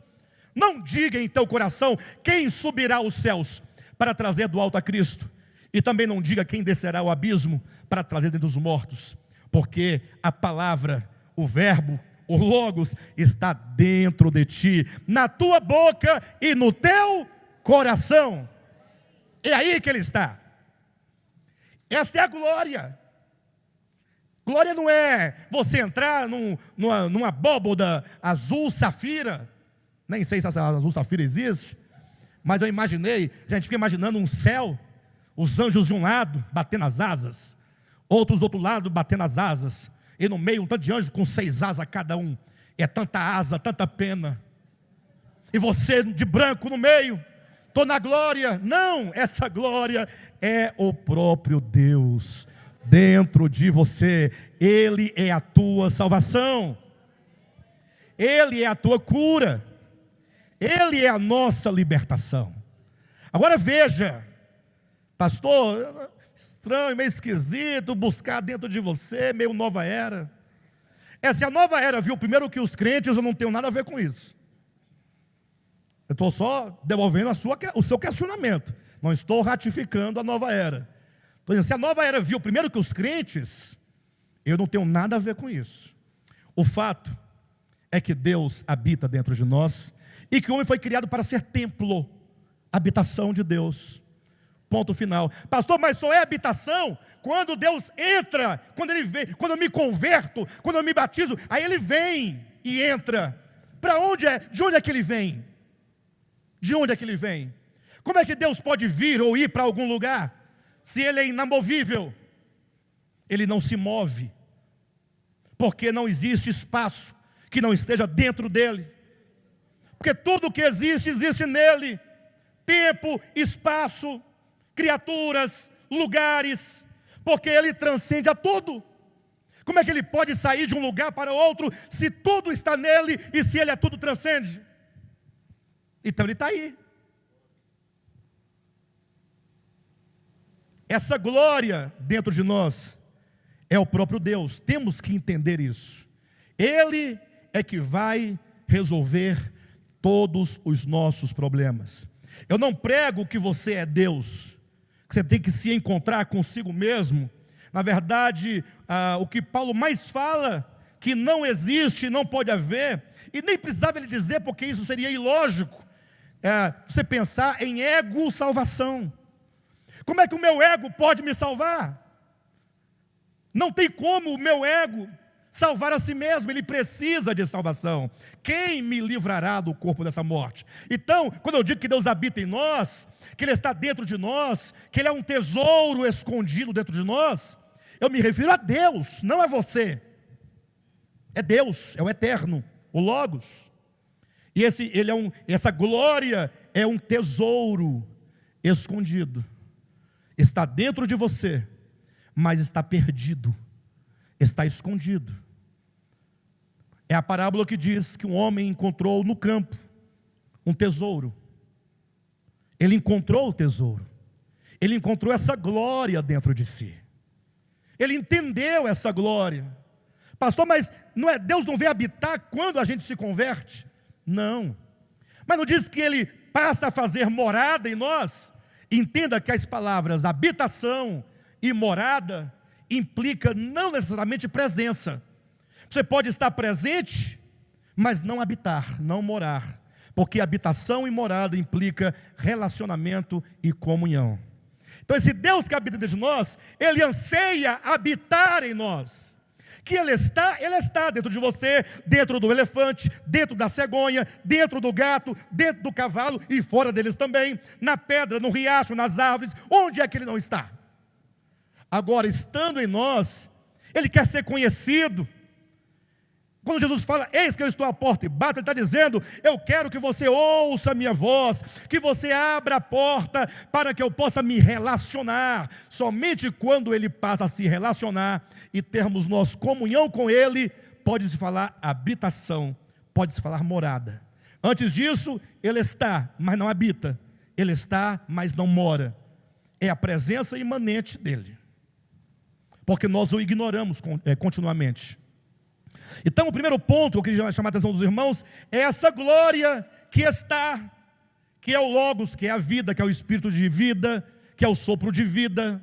Não diga em teu coração, quem subirá aos céus para trazer do alto a Cristo? E também não diga quem descerá ao abismo para trazer dentre os mortos. Porque a palavra, o verbo, o Logos está dentro de ti, na tua boca e no teu coração. É aí que ele está. Essa é a glória. Glória não é você entrar numa abóboda azul safira. Nem sei se essa azul safira existe, mas eu imaginei, a gente fica imaginando um céu, os anjos de um lado batendo as asas, outros do outro lado batendo as asas, e no meio um tanto de anjo com 6 asas cada um. É tanta asa, tanta pena. E você de branco no meio, estou na glória. Não, essa glória é o próprio Deus dentro de você. Ele é a tua salvação, Ele é a tua cura, Ele é a nossa libertação. Agora veja, pastor, estranho, meio esquisito buscar dentro de você, meio nova era. Se a nova era viu primeiro que os crentes, eu não tenho nada a ver com isso. Eu estou só devolvendo o seu questionamento, não estou ratificando a nova era. Estou dizendo, se a nova era viu primeiro que os crentes, eu não tenho nada a ver com isso. O fato é que Deus habita dentro de nós, e que o homem foi criado para ser templo, habitação de Deus. Ponto final. Pastor, mas só é habitação quando Deus entra, quando Ele vem, quando eu me converto, quando eu me batizo, aí Ele vem e entra. Para onde é? De onde é que Ele vem? De onde é que Ele vem? Como é que Deus pode vir ou ir para algum lugar, se Ele é inamovível? Ele não se move, porque não existe espaço que não esteja dentro dEle, porque tudo que existe, existe nele. Tempo, espaço, criaturas, lugares, porque Ele transcende a tudo. Como é que Ele pode sair de um lugar para outro, se tudo está nele, e se Ele é tudo transcende? Então Ele está aí. Essa glória dentro de nós é o próprio Deus. Temos que entender isso. Ele é que vai resolver todos os nossos problemas. Eu não prego que você é Deus, que você tem que se encontrar consigo mesmo. Na verdade, o que Paulo mais fala, que não existe, não pode haver, e nem precisava ele dizer, porque isso seria ilógico, você pensar em ego salvação. Como é que o meu ego pode me salvar? Não tem como o meu ego salvar a si mesmo, ele precisa de salvação. Quem me livrará do corpo dessa morte? Então, quando eu digo que Deus habita em nós, que Ele está dentro de nós, que Ele é um tesouro escondido dentro de nós, eu me refiro a Deus, não a você. É Deus, é o eterno, o Logos. E essa glória é um tesouro escondido. Está dentro de você, mas está perdido, está escondido. É a parábola que diz que um homem encontrou no campo um tesouro. Ele encontrou o tesouro. Ele encontrou essa glória dentro de si. Ele entendeu essa glória. Pastor, mas Deus não vem habitar quando a gente se converte? Não. Mas não diz que Ele passa a fazer morada em nós? Entenda que as palavras habitação e morada implica não necessariamente presença. Você pode estar presente, mas não habitar, não morar, porque habitação e morada implica relacionamento e comunhão. Então esse Deus que habita dentro de nós, Ele anseia habitar em nós. Que Ele está dentro de você, dentro do elefante, dentro da cegonha, dentro do gato, dentro do cavalo e fora deles também, na pedra, no riacho, nas árvores. Onde é que Ele não está? Agora, estando em nós, Ele quer ser conhecido. Quando Jesus fala, eis que eu estou à porta e bato, Ele está dizendo, eu quero que você ouça a minha voz, que você abra a porta para que eu possa me relacionar. Somente quando Ele passa a se relacionar e termos nós comunhão com Ele, pode-se falar habitação, pode-se falar morada. Antes disso, Ele está, mas não habita. Ele está, mas não mora. É a presença imanente dEle, porque nós o ignoramos continuamente. Então o primeiro ponto que eu queria chamar a atenção dos irmãos é essa glória que está, que é o Logos, que é a vida, que é o Espírito de vida, que é o sopro de vida,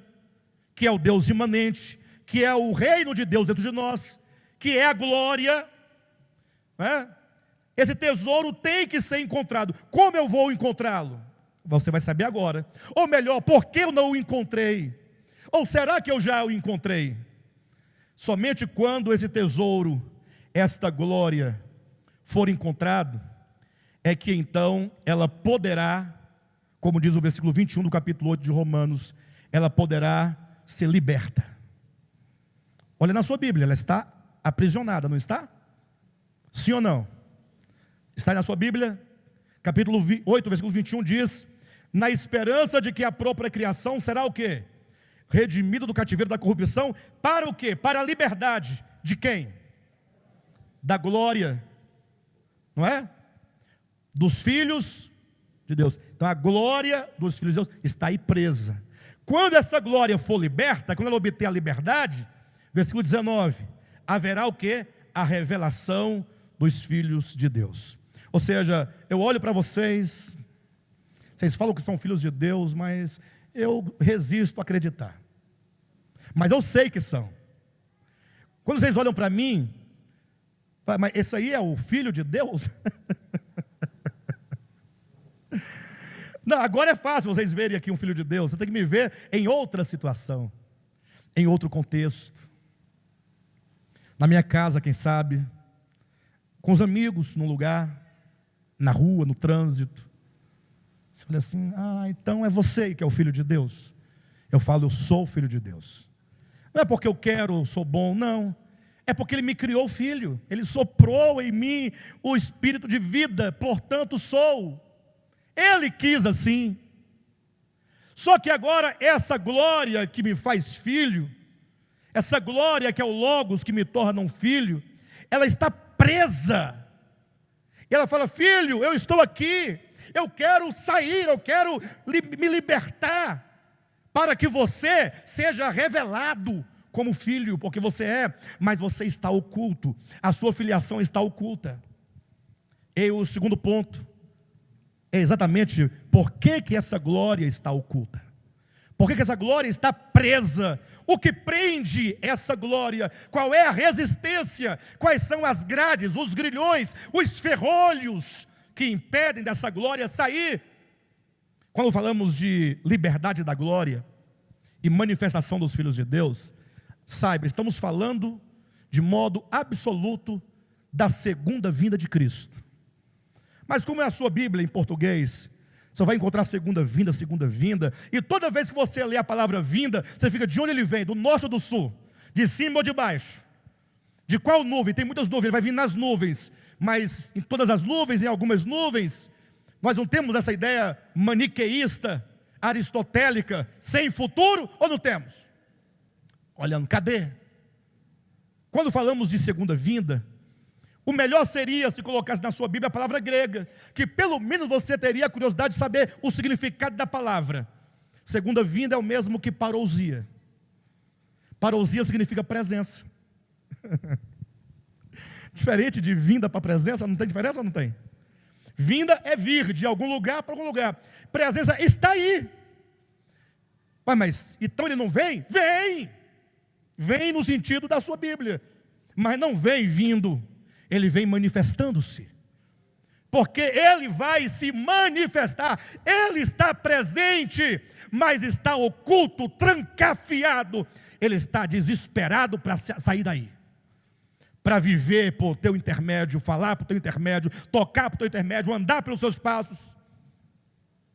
que é o Deus imanente, que é o reino de Deus dentro de nós, que é a glória, né? Esse tesouro tem que ser encontrado. Como eu vou encontrá-lo? Você vai saber agora. Ou melhor, por que eu não o encontrei? Ou será que eu já o encontrei? Somente quando esse tesouro, esta glória, for encontrado, é que então ela poderá, como diz o versículo 21 do capítulo 8 de Romanos, ela poderá ser liberta. Olha na sua Bíblia, ela está aprisionada, não está? Sim ou não? Está na sua Bíblia? Capítulo 8, versículo 21 diz: na esperança de que a própria criação será o quê? Redimida do cativeiro da corrupção, para o quê? Para a liberdade de quem? Da glória, não é? Dos filhos de Deus. Então a glória dos filhos de Deus está aí presa. Quando essa glória for liberta, quando ela obter a liberdade, versículo 19, haverá o quê? A revelação dos filhos de Deus. Ou seja, eu olho para vocês, vocês falam que são filhos de Deus, mas eu resisto a acreditar. Mas eu sei que são. Quando vocês olham para mim, mas esse aí é o filho de Deus? Não, agora é fácil vocês verem aqui um filho de Deus. Você tem que me ver em outra situação, em outro contexto. Na minha casa, quem sabe, com os amigos, num lugar, na rua, no trânsito. Você fala assim: então é você que é o filho de Deus. Eu falo: eu sou o filho de Deus. Não é porque eu quero, eu sou bom, não. É porque Ele me criou filho. Ele soprou em mim o espírito de vida, portanto sou. Ele quis assim. Só que agora essa glória que me faz filho, essa glória que é o Logos que me torna um filho, ela está presa. E ela fala: filho, eu estou aqui, eu quero sair, eu quero me libertar, para que você seja revelado como filho, porque você é, mas você está oculto, a sua filiação está oculta. E o segundo ponto é exatamente por que essa glória está oculta, por que essa glória está presa. O que prende essa glória? Qual é a resistência? Quais são as grades, os grilhões, os ferrolhos que impedem dessa glória sair? Quando falamos de liberdade da glória e manifestação dos filhos de Deus, saiba, estamos falando de modo absoluto da segunda vinda de Cristo. Mas como é a sua Bíblia em português, você vai encontrar segunda vinda, e toda vez que você lê a palavra vinda, você fica: de onde ele vem? Do norte ou do sul? De cima ou de baixo? De qual nuvem? Tem muitas nuvens, ele vai vir nas nuvens, mas em todas as nuvens, em algumas nuvens. Nós não temos essa ideia maniqueísta, aristotélica, sem futuro, ou não temos? Olhando, cadê? Quando falamos de segunda vinda, o melhor seria se colocasse na sua Bíblia a palavra grega, que pelo menos você teria a curiosidade de saber o significado da palavra. Segunda vinda é o mesmo que parousia. Parousia significa presença. Diferente de vinda para presença, não tem diferença ou não tem? Vinda é vir de algum lugar para algum lugar. Presença está aí. Mas então ele não vem? Vem! Vem no sentido da sua Bíblia, mas não vem vindo. Ele vem manifestando-se, porque Ele vai se manifestar. Ele está presente, mas está oculto, trancafiado. Ele está desesperado para sair daí, para viver por teu intermédio, falar por teu intermédio, tocar por teu intermédio, andar pelos seus passos.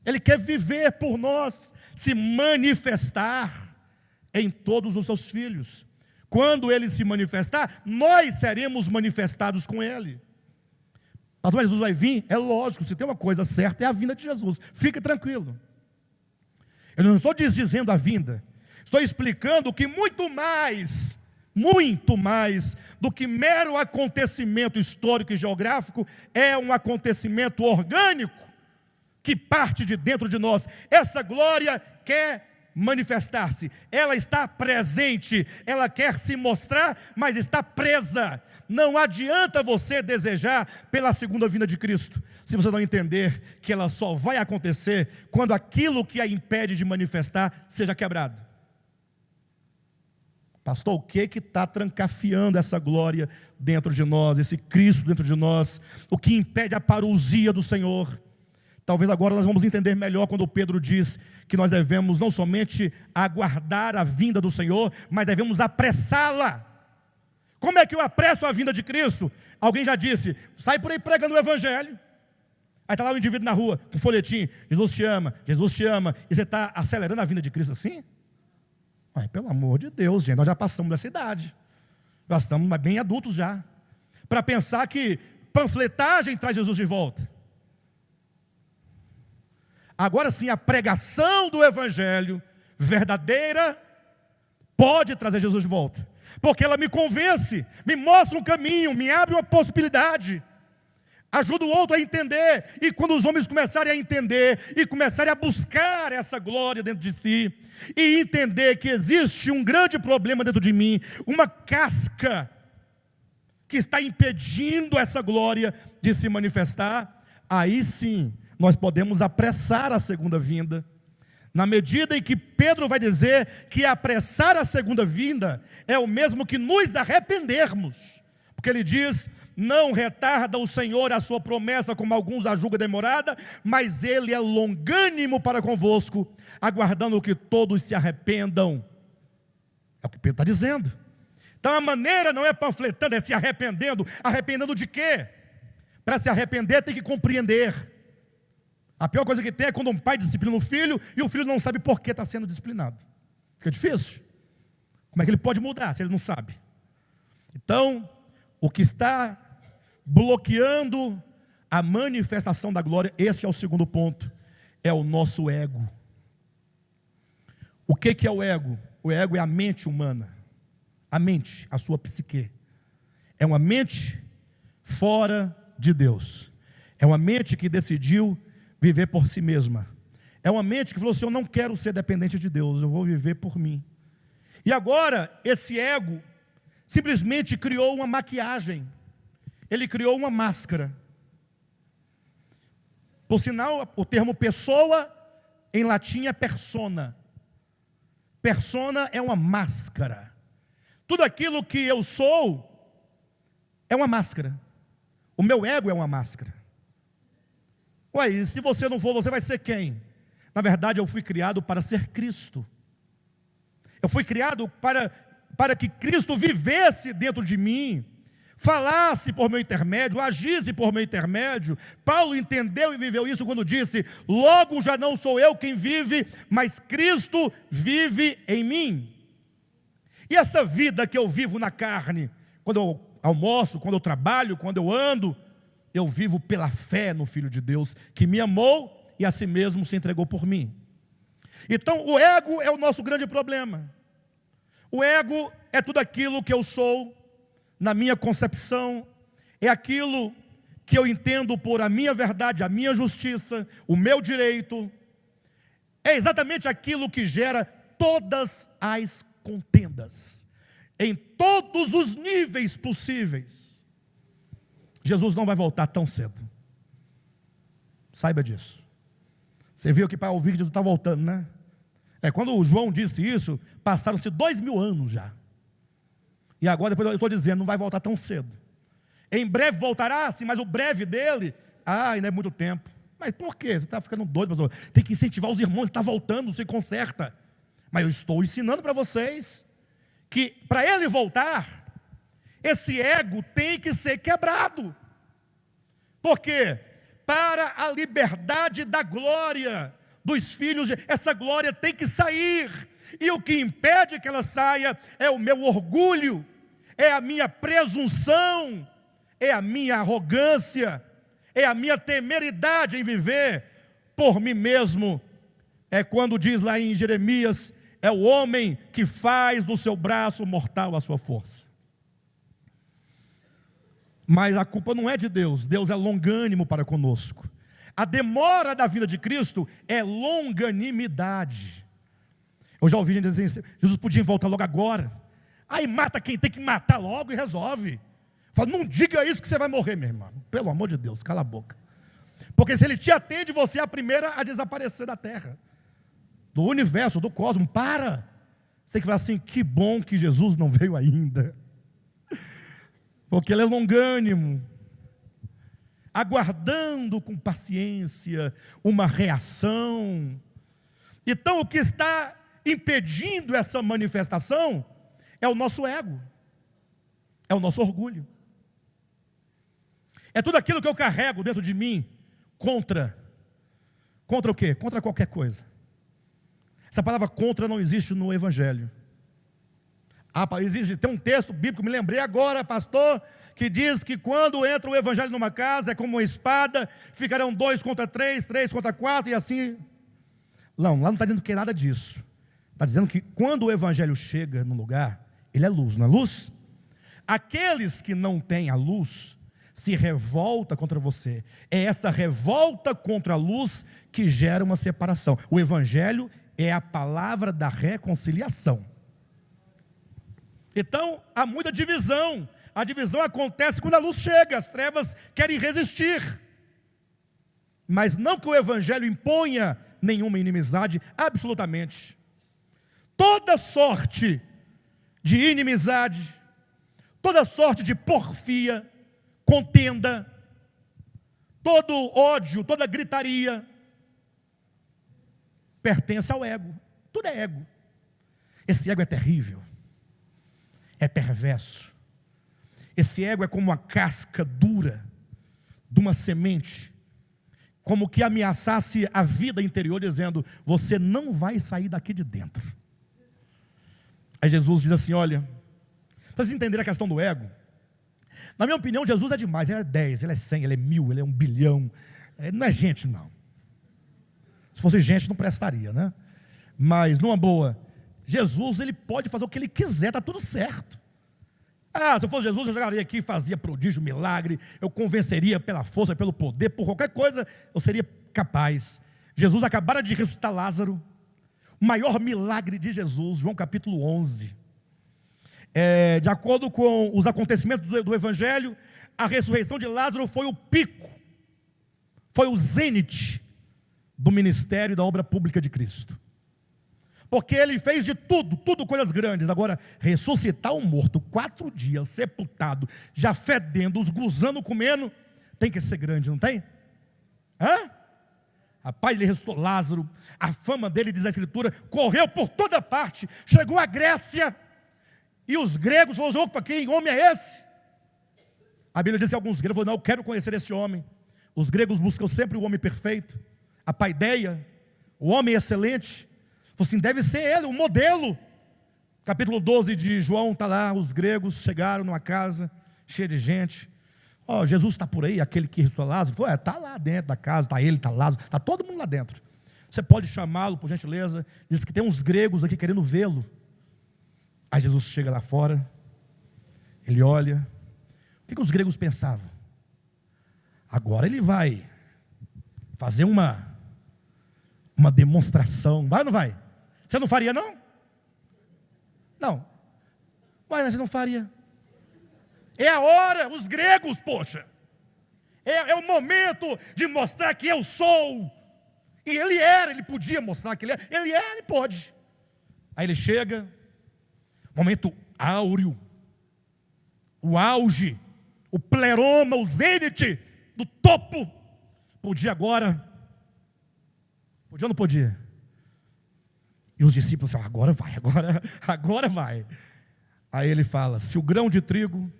Ele quer viver por nós, se manifestar em todos os seus filhos. Quando Ele se manifestar, nós seremos manifestados com Ele. Pastor, Jesus vai vir? É lógico, se tem uma coisa certa, é a vinda de Jesus. Fique tranquilo. Eu não estou desdizendo a vinda. Estou explicando que muito mais do que mero acontecimento histórico e geográfico, é um acontecimento orgânico, que parte de dentro de nós. Essa glória quer manifestar-se, ela está presente, ela quer se mostrar, mas está presa. Não adianta você desejar pela segunda vinda de Cristo, se você não entender que ela só vai acontecer quando aquilo que a impede de manifestar seja quebrado. Pastor, o que está trancafiando essa glória dentro de nós, esse Cristo dentro de nós? O que impede a parousia do Senhor? Talvez agora nós vamos entender melhor quando Pedro diz que nós devemos não somente aguardar a vinda do Senhor, mas devemos apressá-la. Como é que eu apresso a vinda de Cristo? Alguém já disse, sai por aí pregando o Evangelho. Aí está lá o indivíduo na rua, com folhetim, Jesus te ama, e você está acelerando a vinda de Cristo assim? Ai, pelo amor de Deus, gente, nós já passamos dessa idade. Nós estamos bem adultos já. Para pensar que panfletagem traz Jesus de volta. Agora sim, a pregação do Evangelho verdadeira pode trazer Jesus de volta. Porque ela me convence, me mostra um caminho, me abre uma possibilidade. Ajuda o outro a entender. E quando os homens começarem a entender e começarem a buscar essa glória dentro de si, e entender que existe um grande problema dentro de mim, uma casca que está impedindo essa glória de se manifestar, aí sim nós podemos apressar a segunda vinda. Na medida em que Pedro vai dizer que apressar a segunda vinda é o mesmo que nos arrependermos, porque ele diz: não retarda o Senhor a sua promessa, como alguns a julgam demorada, mas Ele é longânimo para convosco, aguardando que todos se arrependam. É o que Pedro está dizendo. Então a maneira não é panfletando, é se arrependendo. Arrependendo de quê? Para se arrepender tem que compreender. A pior coisa que tem é quando um pai disciplina o filho e o filho não sabe por que está sendo disciplinado. Fica difícil. Como é que ele pode mudar se ele não sabe? Então, o que está bloqueando a manifestação da glória, esse é o segundo ponto, é o nosso ego. O que é o ego? O ego é a mente humana. A mente, a sua psique. É uma mente fora de Deus. É uma mente que decidiu viver por si mesma. É uma mente que falou assim: eu não quero ser dependente de Deus, eu vou viver por mim. E agora, esse ego simplesmente criou uma maquiagem. Ele criou uma máscara. Por sinal, o termo pessoa, em latim, é persona. Persona é uma máscara. Tudo aquilo que eu sou é uma máscara. O meu ego é uma máscara. Ué, e se você não for, você vai ser quem? Na verdade, eu fui criado para ser Cristo. Eu fui criado para que Cristo vivesse dentro de mim, falasse por meu intermédio, agisse por meu intermédio. Paulo entendeu e viveu isso quando disse: logo já não sou eu quem vive, mas Cristo vive em mim. E essa vida que eu vivo na carne, quando eu almoço, quando eu trabalho, quando eu ando, eu vivo pela fé no Filho de Deus, que me amou e a si mesmo se entregou por mim. Então o ego é o nosso grande problema. O ego é tudo aquilo que eu sou, na minha concepção, é aquilo que eu entendo por a minha verdade, a minha justiça, o meu direito. É exatamente aquilo que gera todas as contendas, em todos os níveis possíveis. Jesus não vai voltar tão cedo. Saiba disso. Você viu que para ouvir que Jesus está voltando, né? Quando o João disse isso, passaram-se 2000 anos já. E agora, depois eu estou dizendo, não vai voltar tão cedo. Em breve voltará, sim, mas o breve dele, ainda é muito tempo. Mas por quê? Você está ficando doido, pastor. Tem que incentivar os irmãos, ele está voltando, se conserta. Mas eu estou ensinando para vocês que para ele voltar, esse ego tem que ser quebrado. Por quê? Para a liberdade da glória dos filhos, essa glória tem que sair. E o que impede que ela saia é o meu orgulho, é a minha presunção, é a minha arrogância, é a minha temeridade em viver por mim mesmo. É quando diz lá em Jeremias: é o homem que faz do seu braço mortal a sua força. Mas a culpa não é de Deus. Deus é longânimo para conosco. A demora da vinda de Cristo é longanimidade. Eu já ouvi gente dizer assim: Jesus podia voltar logo agora. Aí mata quem tem que matar logo e resolve. Fala: não diga isso que você vai morrer, meu irmão. Pelo amor de Deus, cala a boca. Porque se ele te atende, você é a primeira a desaparecer da terra, do universo, do cosmos. Para. Você tem que falar assim: que bom que Jesus não veio ainda. Porque ele é longânimo, aguardando com paciência uma reação. Então o que está impedindo essa manifestação é o nosso ego, é o nosso orgulho, é tudo aquilo que eu carrego dentro de mim contra o quê? Contra qualquer coisa. Essa palavra contra não existe no Evangelho. Tem um texto bíblico, me lembrei agora, pastor, que diz que quando entra o Evangelho numa casa, é como uma espada, ficarão 2 contra 3, 3 contra 4 e assim. Não, lá não está dizendo que é nada disso. Está dizendo que quando o Evangelho chega no lugar, ele é luz, não é luz? Aqueles que não têm a luz se revoltam contra você. É essa revolta contra a luz que gera uma separação. O Evangelho é a palavra da reconciliação. Então, há muita divisão. A divisão acontece quando a luz chega, as trevas querem resistir. Mas não que o Evangelho imponha nenhuma inimizade, absolutamente. Toda sorte de inimizade, toda sorte de porfia, contenda, todo ódio, toda gritaria, pertence ao ego. Tudo é ego. Esse ego é terrível, é perverso. Esse ego é como uma casca dura de uma semente, como que ameaçasse a vida interior, dizendo: você não vai sair daqui de dentro. Aí Jesus diz assim: olha, para vocês entenderem a questão do ego, na minha opinião, Jesus é demais. Ele é 10, ele é 100, ele é 1000, ele é 1 bilhão. Ele não é gente, não. Se fosse gente, não prestaria, né? Mas, numa boa, Jesus, ele pode fazer o que ele quiser, está tudo certo. Se eu fosse Jesus, eu chegaria aqui e fazia prodígio, milagre, eu convenceria pela força, pelo poder, por qualquer coisa, eu seria capaz. Jesus acabara de ressuscitar Lázaro, o maior milagre de Jesus, João capítulo 11. De acordo com os acontecimentos do Evangelho, a ressurreição de Lázaro foi o pico, foi o zênite do ministério e da obra pública de Cristo. Porque ele fez de tudo coisas grandes. Agora, ressuscitar um morto 4 dias, sepultado, já fedendo, os gusanos comendo, tem que ser grande, não tem? Rapaz, ele ressuscitou Lázaro, a fama dele, diz a Escritura, correu por toda parte, chegou à Grécia, e os gregos falaram: opa, que homem é esse? A Bíblia diz que alguns gregos falaram: não, eu quero conhecer esse homem. Os gregos buscam sempre o homem perfeito, a paideia, o homem excelente. Assim, deve ser ele, o modelo. Capítulo 12 de João está lá, os gregos chegaram numa casa cheia de gente. Jesus está por aí, aquele que ressuscitou Lázaro. Está lá dentro da casa, está ele, está Lázaro, está todo mundo lá dentro. Você pode chamá-lo, por gentileza. Diz que tem uns gregos aqui querendo vê-lo. Aí Jesus chega lá fora, ele olha. O que os gregos pensavam? Agora ele vai fazer uma demonstração. Vai ou não vai? Você não faria, não? Não. Mas você não faria. É a hora, os gregos, poxa. É o momento de mostrar que eu sou. E ele podia mostrar que ele era. Ele pode. Aí ele chega, momento áureo, o auge, o pleroma, o zênite do topo. Podia agora. Podia ou não podia? E os discípulos falam: agora vai. Aí ele fala: se o grão de trigo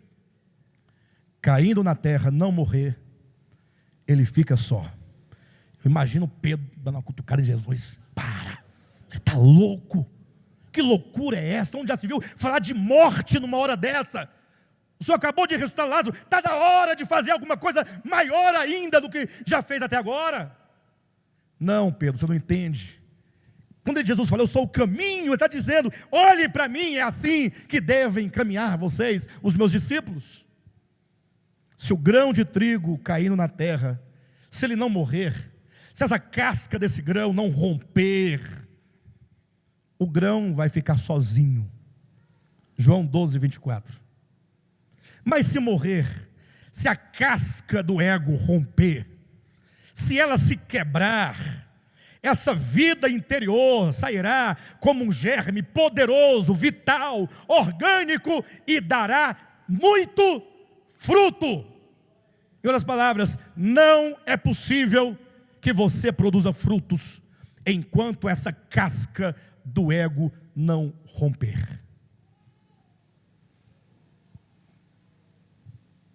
caindo na terra não morrer, ele fica só. Eu imagino Pedro dando uma cutucada em Jesus: para, você está louco? Que loucura é essa? Onde já se viu falar de morte numa hora dessa? O Senhor acabou de ressuscitar Lázaro, está na hora de fazer alguma coisa maior ainda do que já fez até agora. Não, Pedro, você não entende. Quando Jesus fala: eu sou o caminho, ele está dizendo: olhem para mim, é assim que devem caminhar vocês, os meus discípulos. Se o grão de trigo caindo na terra, se ele não morrer, se essa casca desse grão não romper, o grão vai ficar sozinho. João 12, 24. Mas se morrer, se a casca do ego romper, se ela se quebrar, essa vida interior sairá como um germe poderoso, vital, orgânico e dará muito fruto. Em outras palavras, não é possível que você produza frutos enquanto essa casca do ego não romper.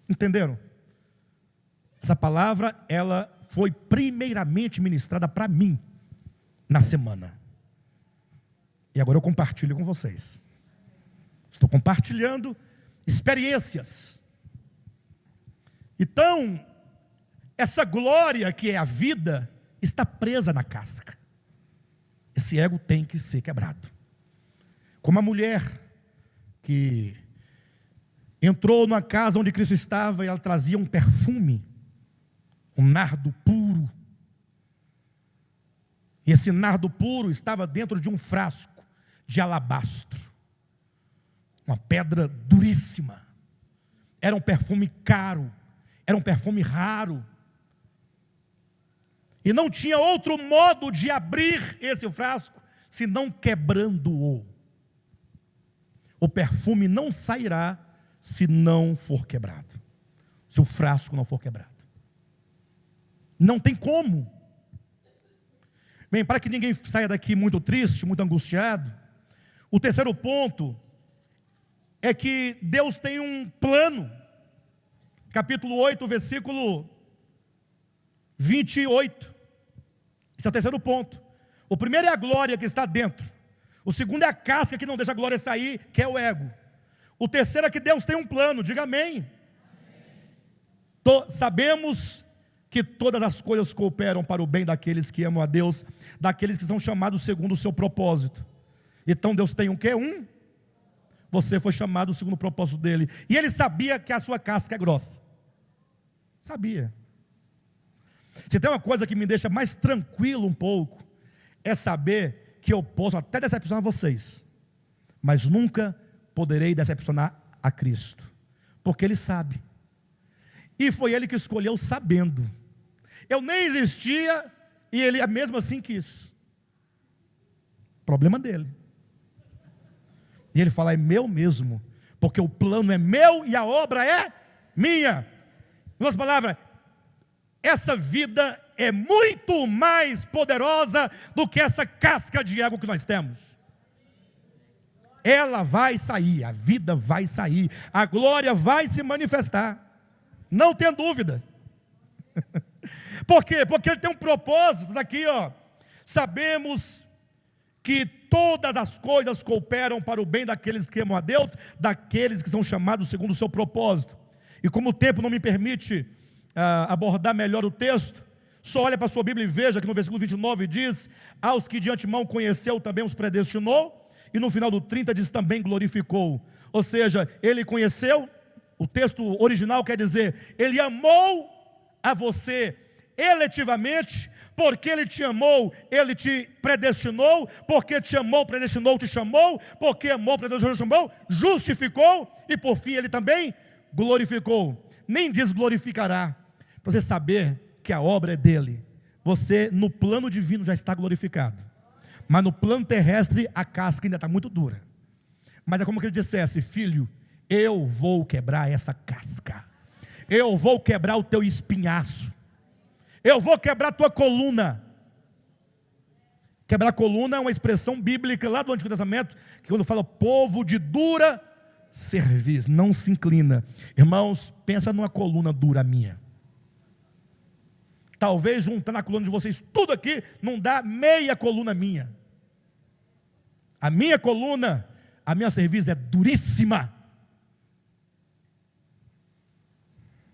Entenderam? Essa palavra, ela foi primeiramente ministrada para mim na semana. E agora eu compartilho com vocês. Estou compartilhando experiências. Então, essa glória que é a vida está presa na casca. Esse ego tem que ser quebrado. Como a mulher que entrou numa casa onde Cristo estava e ela trazia um perfume, um nardo puro. E esse nardo puro estava dentro de um frasco de alabastro, uma pedra duríssima. Era um perfume caro, era um perfume raro. E não tinha outro modo de abrir esse frasco, senão quebrando-o. O perfume não sairá se não for quebrado, se o frasco não for quebrado. Não tem como. Bem, para que ninguém saia daqui muito triste, muito angustiado, o terceiro ponto é que Deus tem um plano. Capítulo 8, versículo 28. Esse é o terceiro ponto. O primeiro é a glória que está dentro. O segundo é a casca que não deixa a glória sair, que é o ego. O terceiro é que Deus tem um plano. Diga amém. Sabemos que todas as coisas cooperam para o bem daqueles que amam a Deus, daqueles que são chamados segundo o seu propósito. Então Deus tem um quê? Você foi chamado segundo o propósito dele. E ele sabia que a sua casca é grossa. Sabia. Se tem uma coisa que me deixa mais tranquilo um pouco, é saber que eu posso até decepcionar vocês, mas nunca poderei decepcionar a Cristo, porque Ele sabe. E foi Ele que escolheu sabendo. Eu nem existia e Ele mesmo assim quis. Problema dele. E Ele fala, é meu mesmo, porque o plano é meu e a obra é minha. Em outras palavras, essa vida é muito mais poderosa do que essa casca de ego que nós temos. Ela vai sair, a vida vai sair, a glória vai se manifestar. Não tenha dúvida. Por quê? Porque ele tem um propósito daqui, ó. Sabemos que todas as coisas cooperam para o bem daqueles que amam a Deus, daqueles que são chamados segundo o seu propósito. E como o tempo não me permite abordar melhor o texto, só olha para a sua Bíblia e veja que no versículo 29 diz, aos que de antemão conheceu também os predestinou, e no final do 30 diz também glorificou. Ou seja, ele conheceu, o texto original quer dizer, ele amou a você eletivamente, porque ele te amou, ele te predestinou, porque te amou, predestinou, te chamou, porque amou, predestinou, te chamou, justificou, e por fim ele também glorificou. Nem desglorificará, para você saber que a obra é dele. Você no plano divino já está glorificado, mas no plano terrestre a casca ainda está muito dura. Mas é como que ele dissesse, filho, eu vou quebrar essa casca, eu vou quebrar o teu espinhaço, eu vou quebrar a tua coluna. Quebrar a coluna é uma expressão bíblica lá do Antigo Testamento, que quando fala povo de dura cerviz, não se inclina. Irmãos, pensa numa coluna dura minha. Talvez juntando a coluna de vocês tudo aqui, não dá meia coluna minha. A minha coluna, a minha cerviz é duríssima.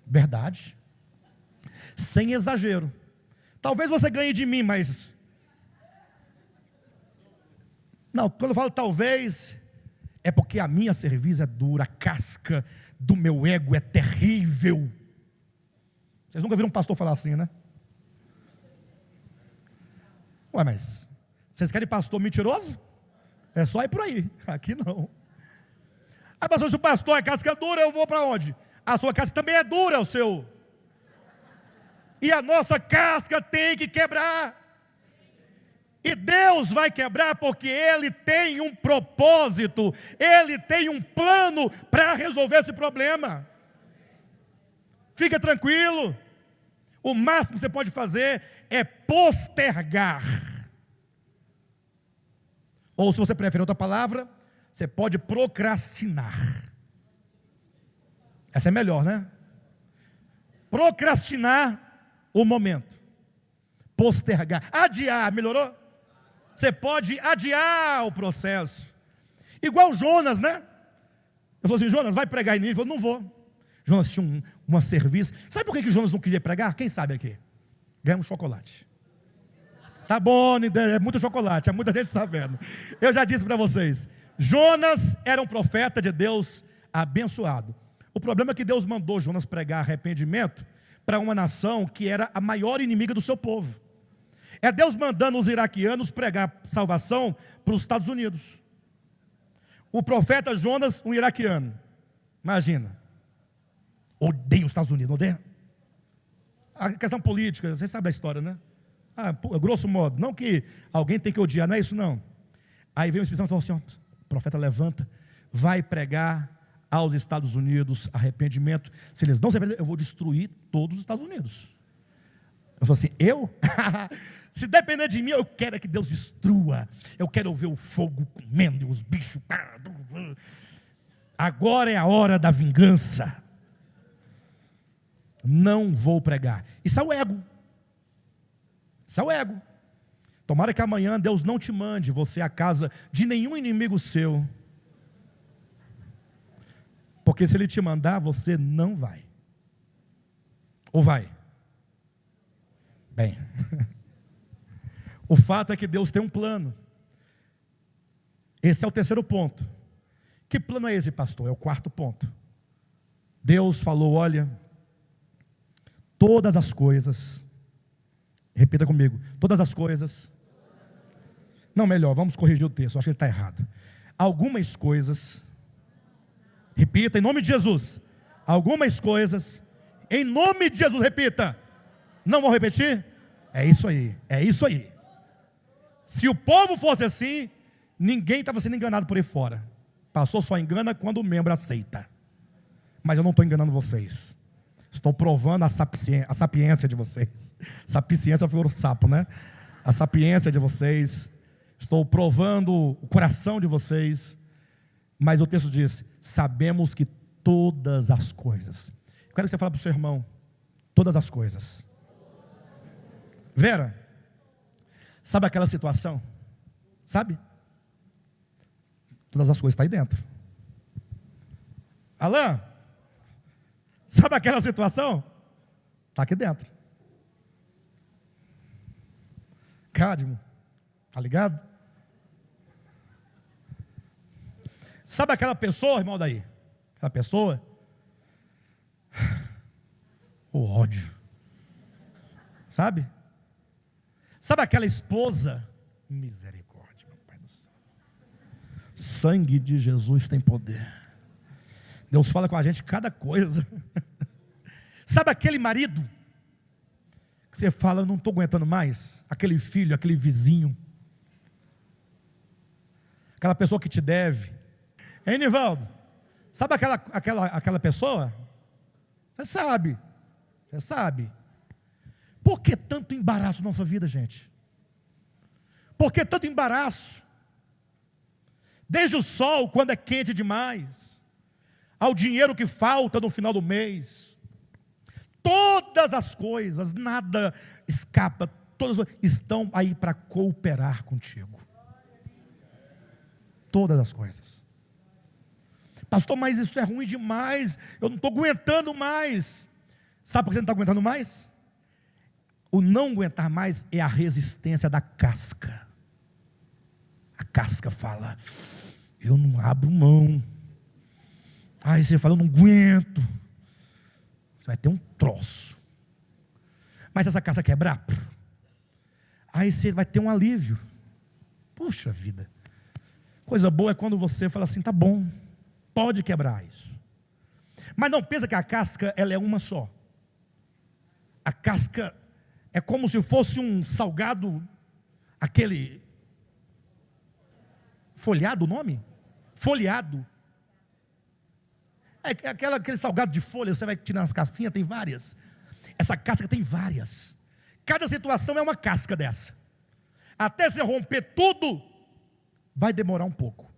Verdade. Sem exagero. Talvez você ganhe de mim, mas... Não, quando eu falo talvez, é porque a minha cerviz é dura, a casca do meu ego é terrível. Vocês nunca viram um pastor falar assim, né? Ué, mas vocês querem pastor mentiroso? É só ir por aí, aqui não. Ah, pastor, se o pastor é casca dura, eu vou para onde? A sua casca também é dura, o seu. E a nossa casca tem que quebrar. E Deus vai quebrar porque Ele tem um propósito, Ele tem um plano para resolver esse problema. Fica tranquilo. O máximo que você pode fazer é postergar. Ou se você prefere outra palavra, você pode procrastinar. Essa é melhor, né? Procrastinar o momento. Postergar. Adiar, melhorou? Você pode adiar o processo. Igual Jonas, né? Eu falei assim, Jonas, vai pregar em Nínive? Ele falou, não vou. Jonas tinha uma serviço. Sabe por que Jonas não queria pregar? Quem sabe aqui? Ganhamos chocolate. Tá bom, é muito chocolate, é muita gente sabendo. Eu já disse para vocês, Jonas era um profeta de Deus abençoado. O problema é que Deus mandou Jonas pregar arrependimento para uma nação que era a maior inimiga do seu povo. É Deus mandando os iraquianos pregar salvação para os Estados Unidos. O profeta Jonas, um iraquiano. Imagina. Odeia os Estados Unidos, não odeia? A questão política, vocês sabem a história, né? Grosso modo, não que alguém tem que odiar, não é isso não. Aí vem o Espírito Santo e falou assim, o profeta levanta, vai pregar aos Estados Unidos arrependimento. Se eles não se arrependerem, eu vou destruir todos os Estados Unidos. Eu falei assim, eu? Se depender de mim, eu quero é que Deus destrua. Eu quero ver o fogo comendo os bichos. Agora é a hora da vingança. Não vou pregar. Isso é o ego. Isso é o ego. Tomara que amanhã Deus não te mande você à casa de nenhum inimigo seu. Porque se Ele te mandar, você não vai. Ou vai? Bem, o fato é que Deus tem um plano. Esse é o terceiro ponto. Que plano é esse, pastor? É o quarto ponto. Deus falou, olha, todas as coisas, repita comigo, todas as coisas, não, melhor, vamos corrigir o texto, eu acho que ele está errado. Algumas coisas, repita, em nome de Jesus, algumas coisas, em nome de Jesus, repita, não vão repetir? É isso aí, é isso aí. Se o povo fosse assim, ninguém estava sendo enganado por aí fora. Pastor só engana quando o membro aceita. Mas eu não estou enganando vocês. Estou provando a sapiência de vocês. Sapiência foi o sapo, né? A sapiência de vocês. Estou provando o coração de vocês. Mas o texto diz, sabemos que todas as coisas. Eu quero que você fale para o seu irmão, todas as coisas. Vera, sabe aquela situação? Sabe? Todas as coisas estão aí dentro. Alain, sabe aquela situação? Está aqui dentro. Cádmio, tá ligado? Sabe aquela pessoa, irmão daí? Aquela pessoa? O ódio. Sabe? Sabe aquela esposa? Misericórdia, meu Pai do céu. Sangue de Jesus tem poder. Deus fala com a gente cada coisa. Sabe aquele marido que você fala, eu não estou aguentando mais? Aquele filho, aquele vizinho, aquela pessoa que te deve. Hein, Nivaldo? Sabe aquela pessoa? Você sabe. Você sabe. Por que tanto embaraço na nossa vida, gente? Por que tanto embaraço? Desde o sol, quando é quente demais, ao dinheiro que falta no final do mês, todas as coisas, nada escapa, todas estão aí para cooperar contigo. Todas as coisas. Pastor, mas isso é ruim demais, eu não estou aguentando mais. Sabe por que você não está aguentando mais? O não aguentar mais é a resistência da casca. A casca fala, eu não abro mão. Aí você fala, eu não aguento. Você vai ter um troço. Mas se essa casca quebrar, aí você vai ter um alívio. Puxa vida. Coisa boa é quando você fala assim, tá bom, pode quebrar isso. Mas não pensa que a casca, ela é uma só. A casca é como se fosse um salgado, aquele folhado o nome? Folheado. É aquele salgado de folha, você vai tirar as casquinhas, tem várias. Essa casca tem várias. Cada situação é uma casca dessa. Até você romper tudo, vai demorar um pouco.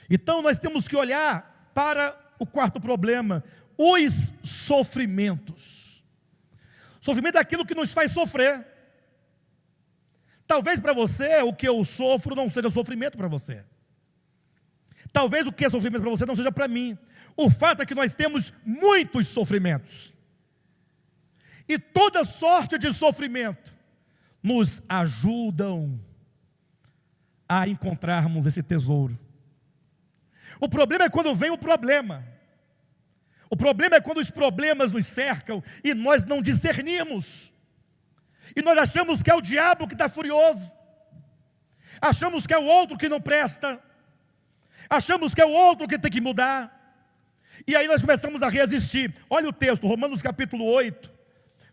Então nós temos que olhar para o quarto problema, os sofrimentos. Sofrimento é aquilo que nos faz sofrer. Talvez para você o que eu sofro não seja sofrimento para você. Talvez o que é sofrimento para você não seja para mim. O fato é que nós temos muitos sofrimentos. E toda sorte de sofrimento nos ajudam a encontrarmos esse tesouro. O problema é quando vem o problema. O problema é quando os problemas nos cercam e nós não discernimos. E nós achamos que é o diabo que está furioso. Achamos que é o outro que não presta. Achamos que é o outro que tem que mudar. E aí nós começamos a resistir. Olha o texto, Romanos capítulo 8,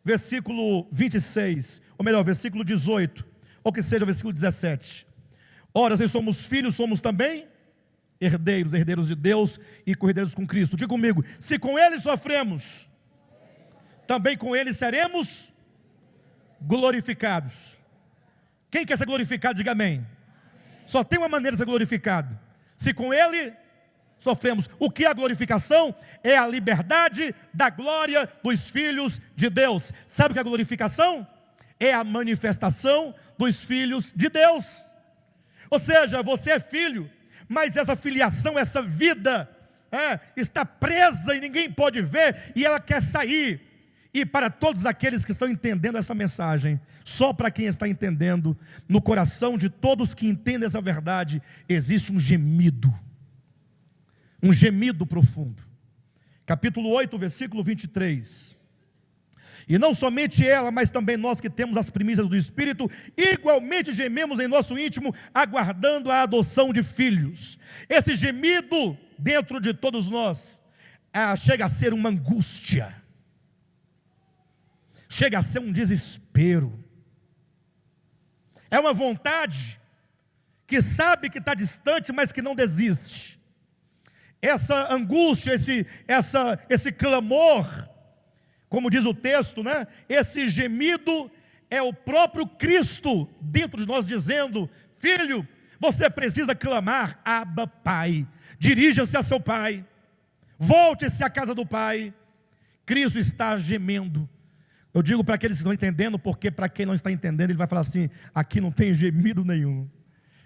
versículo 26. Ou melhor, versículo 18. Ou que seja, versículo 17. Ora, se somos filhos, somos também herdeiros, herdeiros de Deus e co-herdeiros com Cristo. Diga comigo, se com Ele sofremos, também com Ele seremos glorificados. Quem quer ser glorificado, diga amém. Só tem uma maneira de ser glorificado: se com Ele sofremos. O que é a glorificação? É a liberdade da glória dos filhos de Deus. Sabe o que é a glorificação? É a manifestação dos filhos de Deus. Ou seja, você é filho, mas essa filiação, essa vida está presa e ninguém pode ver, e ela quer sair. E para todos aqueles que estão entendendo essa mensagem, só para quem está entendendo, no coração de todos que entendem essa verdade, existe um gemido profundo. Capítulo 8, versículo 23. E não somente ela, mas também nós que temos as primícias do Espírito, igualmente gememos em nosso íntimo, aguardando a adoção de filhos. Esse gemido dentro de todos nós chega a ser uma angústia, chega a ser um desespero. É uma vontade que sabe que está distante, mas que não desiste. Essa angústia, esse clamor, como diz o texto, né? Esse gemido é o próprio Cristo dentro de nós dizendo: filho, você precisa clamar, Abba, Pai. Dirija-se a seu Pai, volte-se à casa do Pai. Cristo está gemendo. Eu digo para aqueles que estão entendendo, porque para quem não está entendendo, ele vai falar assim: aqui não tem gemido nenhum.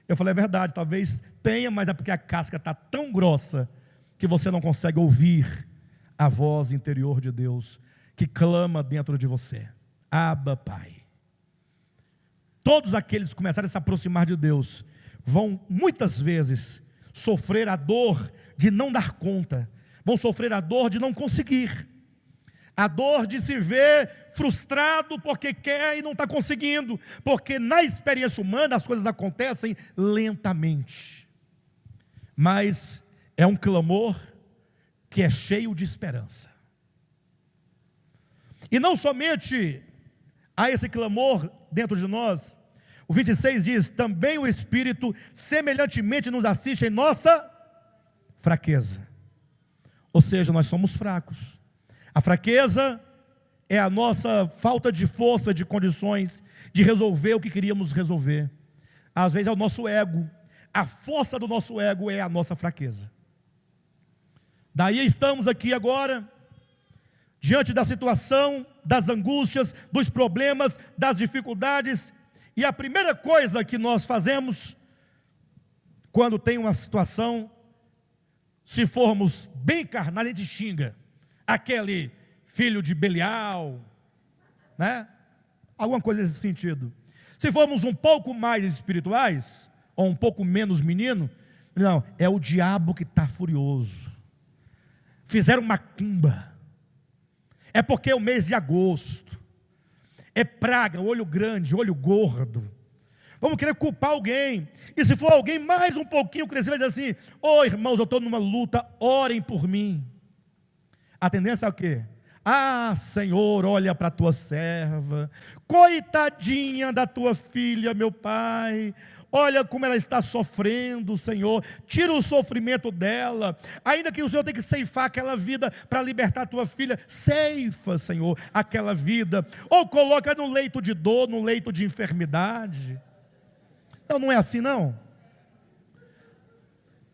Eu falei, é verdade, talvez tenha, mas é porque a casca está tão grossa que você não consegue ouvir a voz interior de Deus que clama dentro de você: Abba, Pai. Todos aqueles que começarem a se aproximar de Deus vão muitas vezes sofrer a dor de não dar conta, vão sofrer a dor de não conseguir, a dor de se ver frustrado porque quer e não está conseguindo, porque na experiência humana as coisas acontecem lentamente, mas é um clamor que é cheio de esperança. E não somente há esse clamor dentro de nós, o 26 diz: também o Espírito semelhantemente nos assiste em nossa fraqueza. Ou seja, nós somos fracos. A fraqueza é a nossa falta de força, de condições de resolver o que queríamos resolver. Às vezes é o nosso ego. A força do nosso ego é a nossa fraqueza. Daí estamos aqui agora, diante da situação, das angústias, dos problemas, das dificuldades, e a primeira coisa que nós fazemos, quando tem uma situação, se formos bem carnais, a gente xinga aquele filho de Belial, né? Alguma coisa nesse sentido. Se formos um pouco mais espirituais, ou um pouco menos menino, não, é o diabo que está furioso. Fizeram macumba. É porque é o mês de agosto. É praga, olho grande, olho gordo. Vamos querer culpar alguém. E se for alguém mais um pouquinho crescido, vai dizer assim: ô irmãos, eu estou numa luta, orem por mim. A tendência é o quê? Ah, Senhor, olha para a tua serva, coitadinha da tua filha, meu Pai, olha como ela está sofrendo, Senhor, tira o sofrimento dela, ainda que o Senhor tenha que ceifar aquela vida para libertar a tua filha, ceifa, Senhor, aquela vida, ou coloca no leito de dor, no leito de enfermidade. Então não é assim não.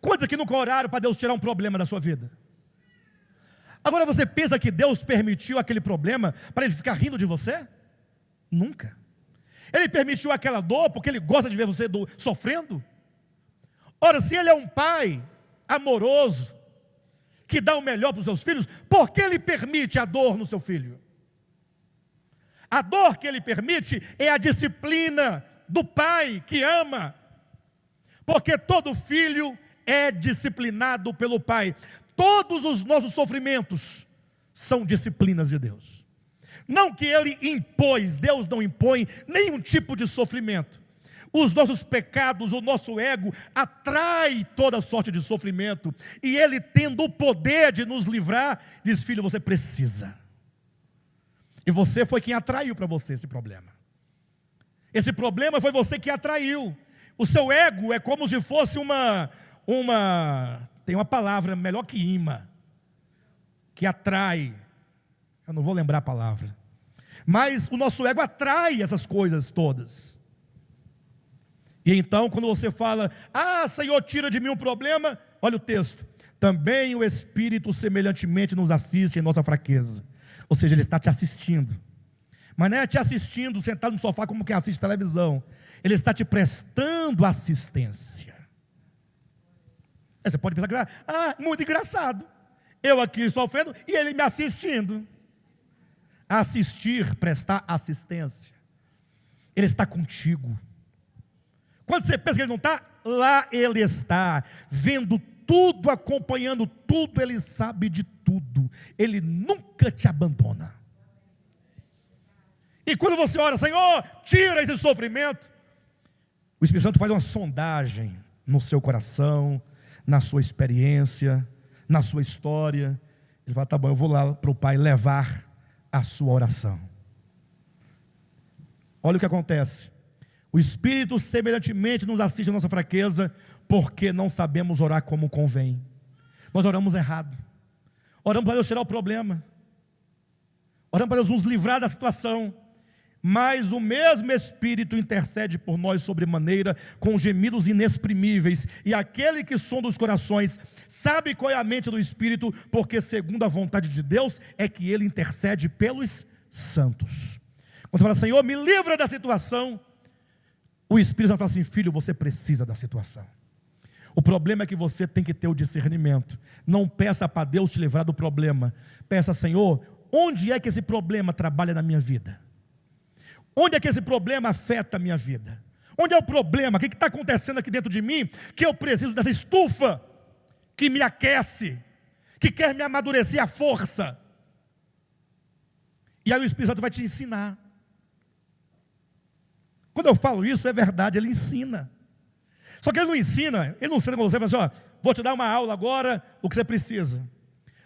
Quantos aqui nunca oraram para Deus tirar um problema da sua vida? Agora você pensa que Deus permitiu aquele problema para Ele ficar rindo de você? Nunca. Ele permitiu aquela dor porque Ele gosta de ver você sofrendo? Ora, se Ele é um pai amoroso, que dá o melhor para os seus filhos, por que Ele permite a dor no seu filho? A dor que Ele permite é a disciplina do pai que ama, porque todo filho é disciplinado pelo pai. Todos os nossos sofrimentos são disciplinas de Deus. Não que Ele impôs, Deus não impõe nenhum tipo de sofrimento. Os nossos pecados, o nosso ego atrai toda sorte de sofrimento, e Ele, tendo o poder de nos livrar, diz: filho, você precisa. E você foi quem atraiu para você esse problema. Esse problema foi você que atraiu. O seu ego é como se fosse tem uma palavra melhor que imã, que atrai. Eu não vou lembrar a palavra, mas o nosso ego atrai essas coisas todas. E então, quando você fala: ah, Senhor, tira de mim um problema, olha o texto: também o Espírito semelhantemente nos assiste em nossa fraqueza. Ou seja, Ele está te assistindo, mas não é te assistindo sentado no sofá como quem assiste televisão. Ele está te prestando assistência. Aí você pode pensar: ah, muito engraçado, eu aqui sofrendo e Ele me assistindo. Assistir, prestar assistência. Ele está contigo. Quando você pensa que Ele não está, lá Ele está, vendo tudo, acompanhando tudo. Ele sabe de tudo. Ele nunca te abandona. E quando você ora: Senhor, tira esse sofrimento, o Espírito Santo faz uma sondagem no seu coração, na sua experiência, na sua história. Ele fala: tá bom, eu vou lá para o Pai levar a sua oração. Olha o que acontece: o Espírito semelhantemente nos assiste a nossa fraqueza, porque não sabemos orar como convém. Nós oramos errado. Oramos para Deus tirar o problema, oramos para Deus nos livrar da situação, mas o mesmo Espírito intercede por nós sobremaneira, com gemidos inexprimíveis. E aquele que sonda os corações sabe qual é a mente do Espírito, porque segundo a vontade de Deus é que Ele intercede pelos santos. Quando você fala: Senhor, me livra da situação, o Espírito Santo fala assim: filho, você precisa da situação. O problema é que você tem que ter o discernimento. Não peça para Deus te livrar do problema. Peça: Senhor, onde é que esse problema trabalha na minha vida? Onde é que esse problema afeta a minha vida? Onde é o problema? O que está acontecendo aqui dentro de mim, que eu preciso dessa estufa que me aquece, que quer me amadurecer à força? E aí o Espírito Santo vai te ensinar. Quando eu falo isso, é verdade, Ele ensina. Só que Ele não ensina com você, fala assim: ó, vou te dar uma aula agora, o que você precisa.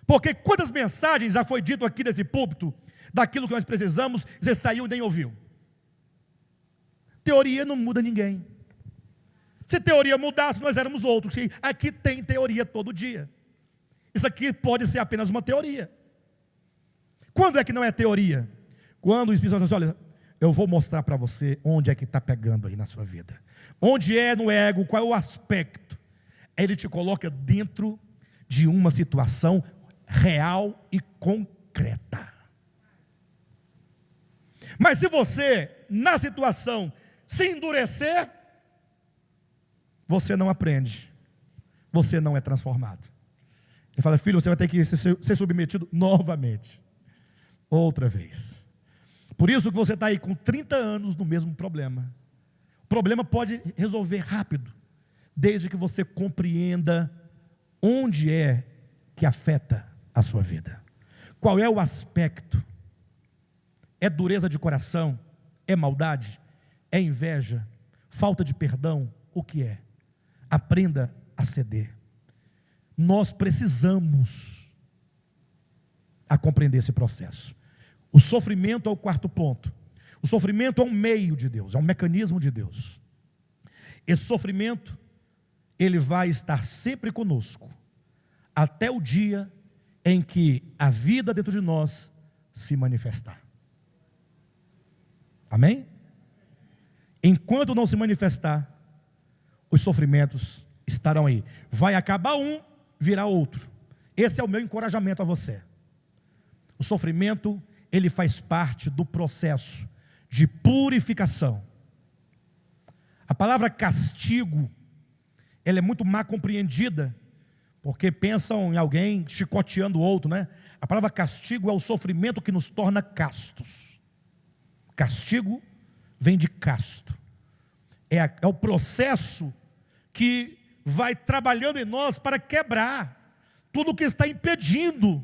Porque quantas mensagens já foi dito aqui desse púlpito, daquilo que nós precisamos, você saiu e nem ouviu. Teoria não muda ninguém. Se teoria mudasse, nós éramos outros. Aqui tem teoria todo dia. Isso aqui pode ser apenas uma teoria. Quando é que não é teoria? Quando o Espírito Santo diz: olha, eu vou mostrar para você onde é que está pegando aí na sua vida. Onde é no ego, qual é o aspecto? Ele te coloca dentro de uma situação real e concreta. Mas se você, na situação, se endurecer, você não aprende, você não é transformado. Ele fala: filho, você vai ter que ser submetido novamente, outra vez. Por isso que você está aí com 30 anos no mesmo problema. O problema pode resolver rápido, desde que você compreenda onde é que afeta a sua vida. Qual é o aspecto? É dureza de coração? É maldade? É inveja? Falta de perdão? O que é? Aprenda a ceder. Nós precisamos compreender esse processo. O sofrimento é o quarto ponto. O sofrimento é um meio de Deus, é um mecanismo de Deus. Esse sofrimento, ele vai estar sempre conosco, até o dia em que a vida dentro de nós se manifestar. Amém? Enquanto não se manifestar, os sofrimentos estarão aí. Vai acabar um, virá outro. Esse é o meu encorajamento a você. O sofrimento, ele faz parte do processo de purificação. A palavra castigo, ela é muito mal compreendida, porque pensam em alguém chicoteando o outro, né? A palavra castigo é o sofrimento que nos torna castos. Castigo vem de casto. É o processo que vai trabalhando em nós para quebrar tudo que está impedindo,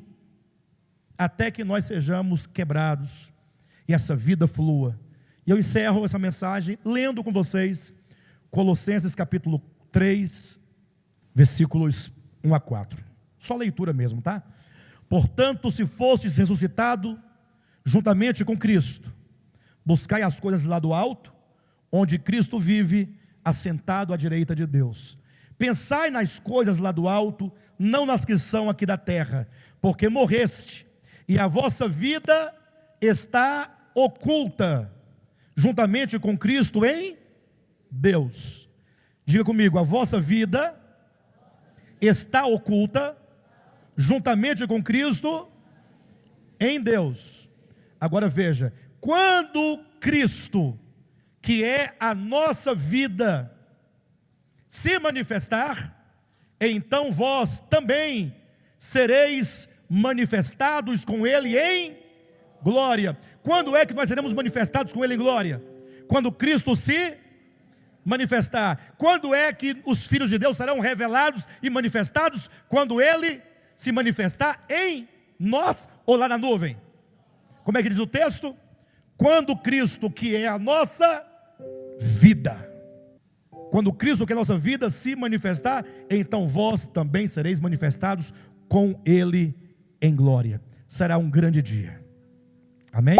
até que nós sejamos quebrados e essa vida flua. E eu encerro essa mensagem lendo com vocês Colossenses capítulo 3, versículos 1 a 4. Só leitura mesmo, tá? Portanto, se fostes ressuscitado juntamente com Cristo, buscai as coisas lá do alto, onde Cristo vive, assentado à direita de Deus. Pensai nas coisas lá do alto, não nas que são aqui da terra, porque morreste, e a vossa vida está oculta, juntamente com Cristo em Deus. Diga comigo, a vossa vida está oculta, juntamente com Cristo em Deus. Agora veja, quando Cristo, que é a nossa vida, se manifestar, então vós também sereis manifestados com Ele em glória. Quando é que nós seremos manifestados com Ele em glória? Quando Cristo se manifestar. Quando é que os filhos de Deus serão revelados e manifestados? Quando Ele se manifestar em nós ou lá na nuvem? Como é que diz o texto? Quando Cristo, que é a nossa vida, quando Cristo, que é a nossa vida, se manifestar, então vós também sereis manifestados com Ele em glória. Será um grande dia. Amém?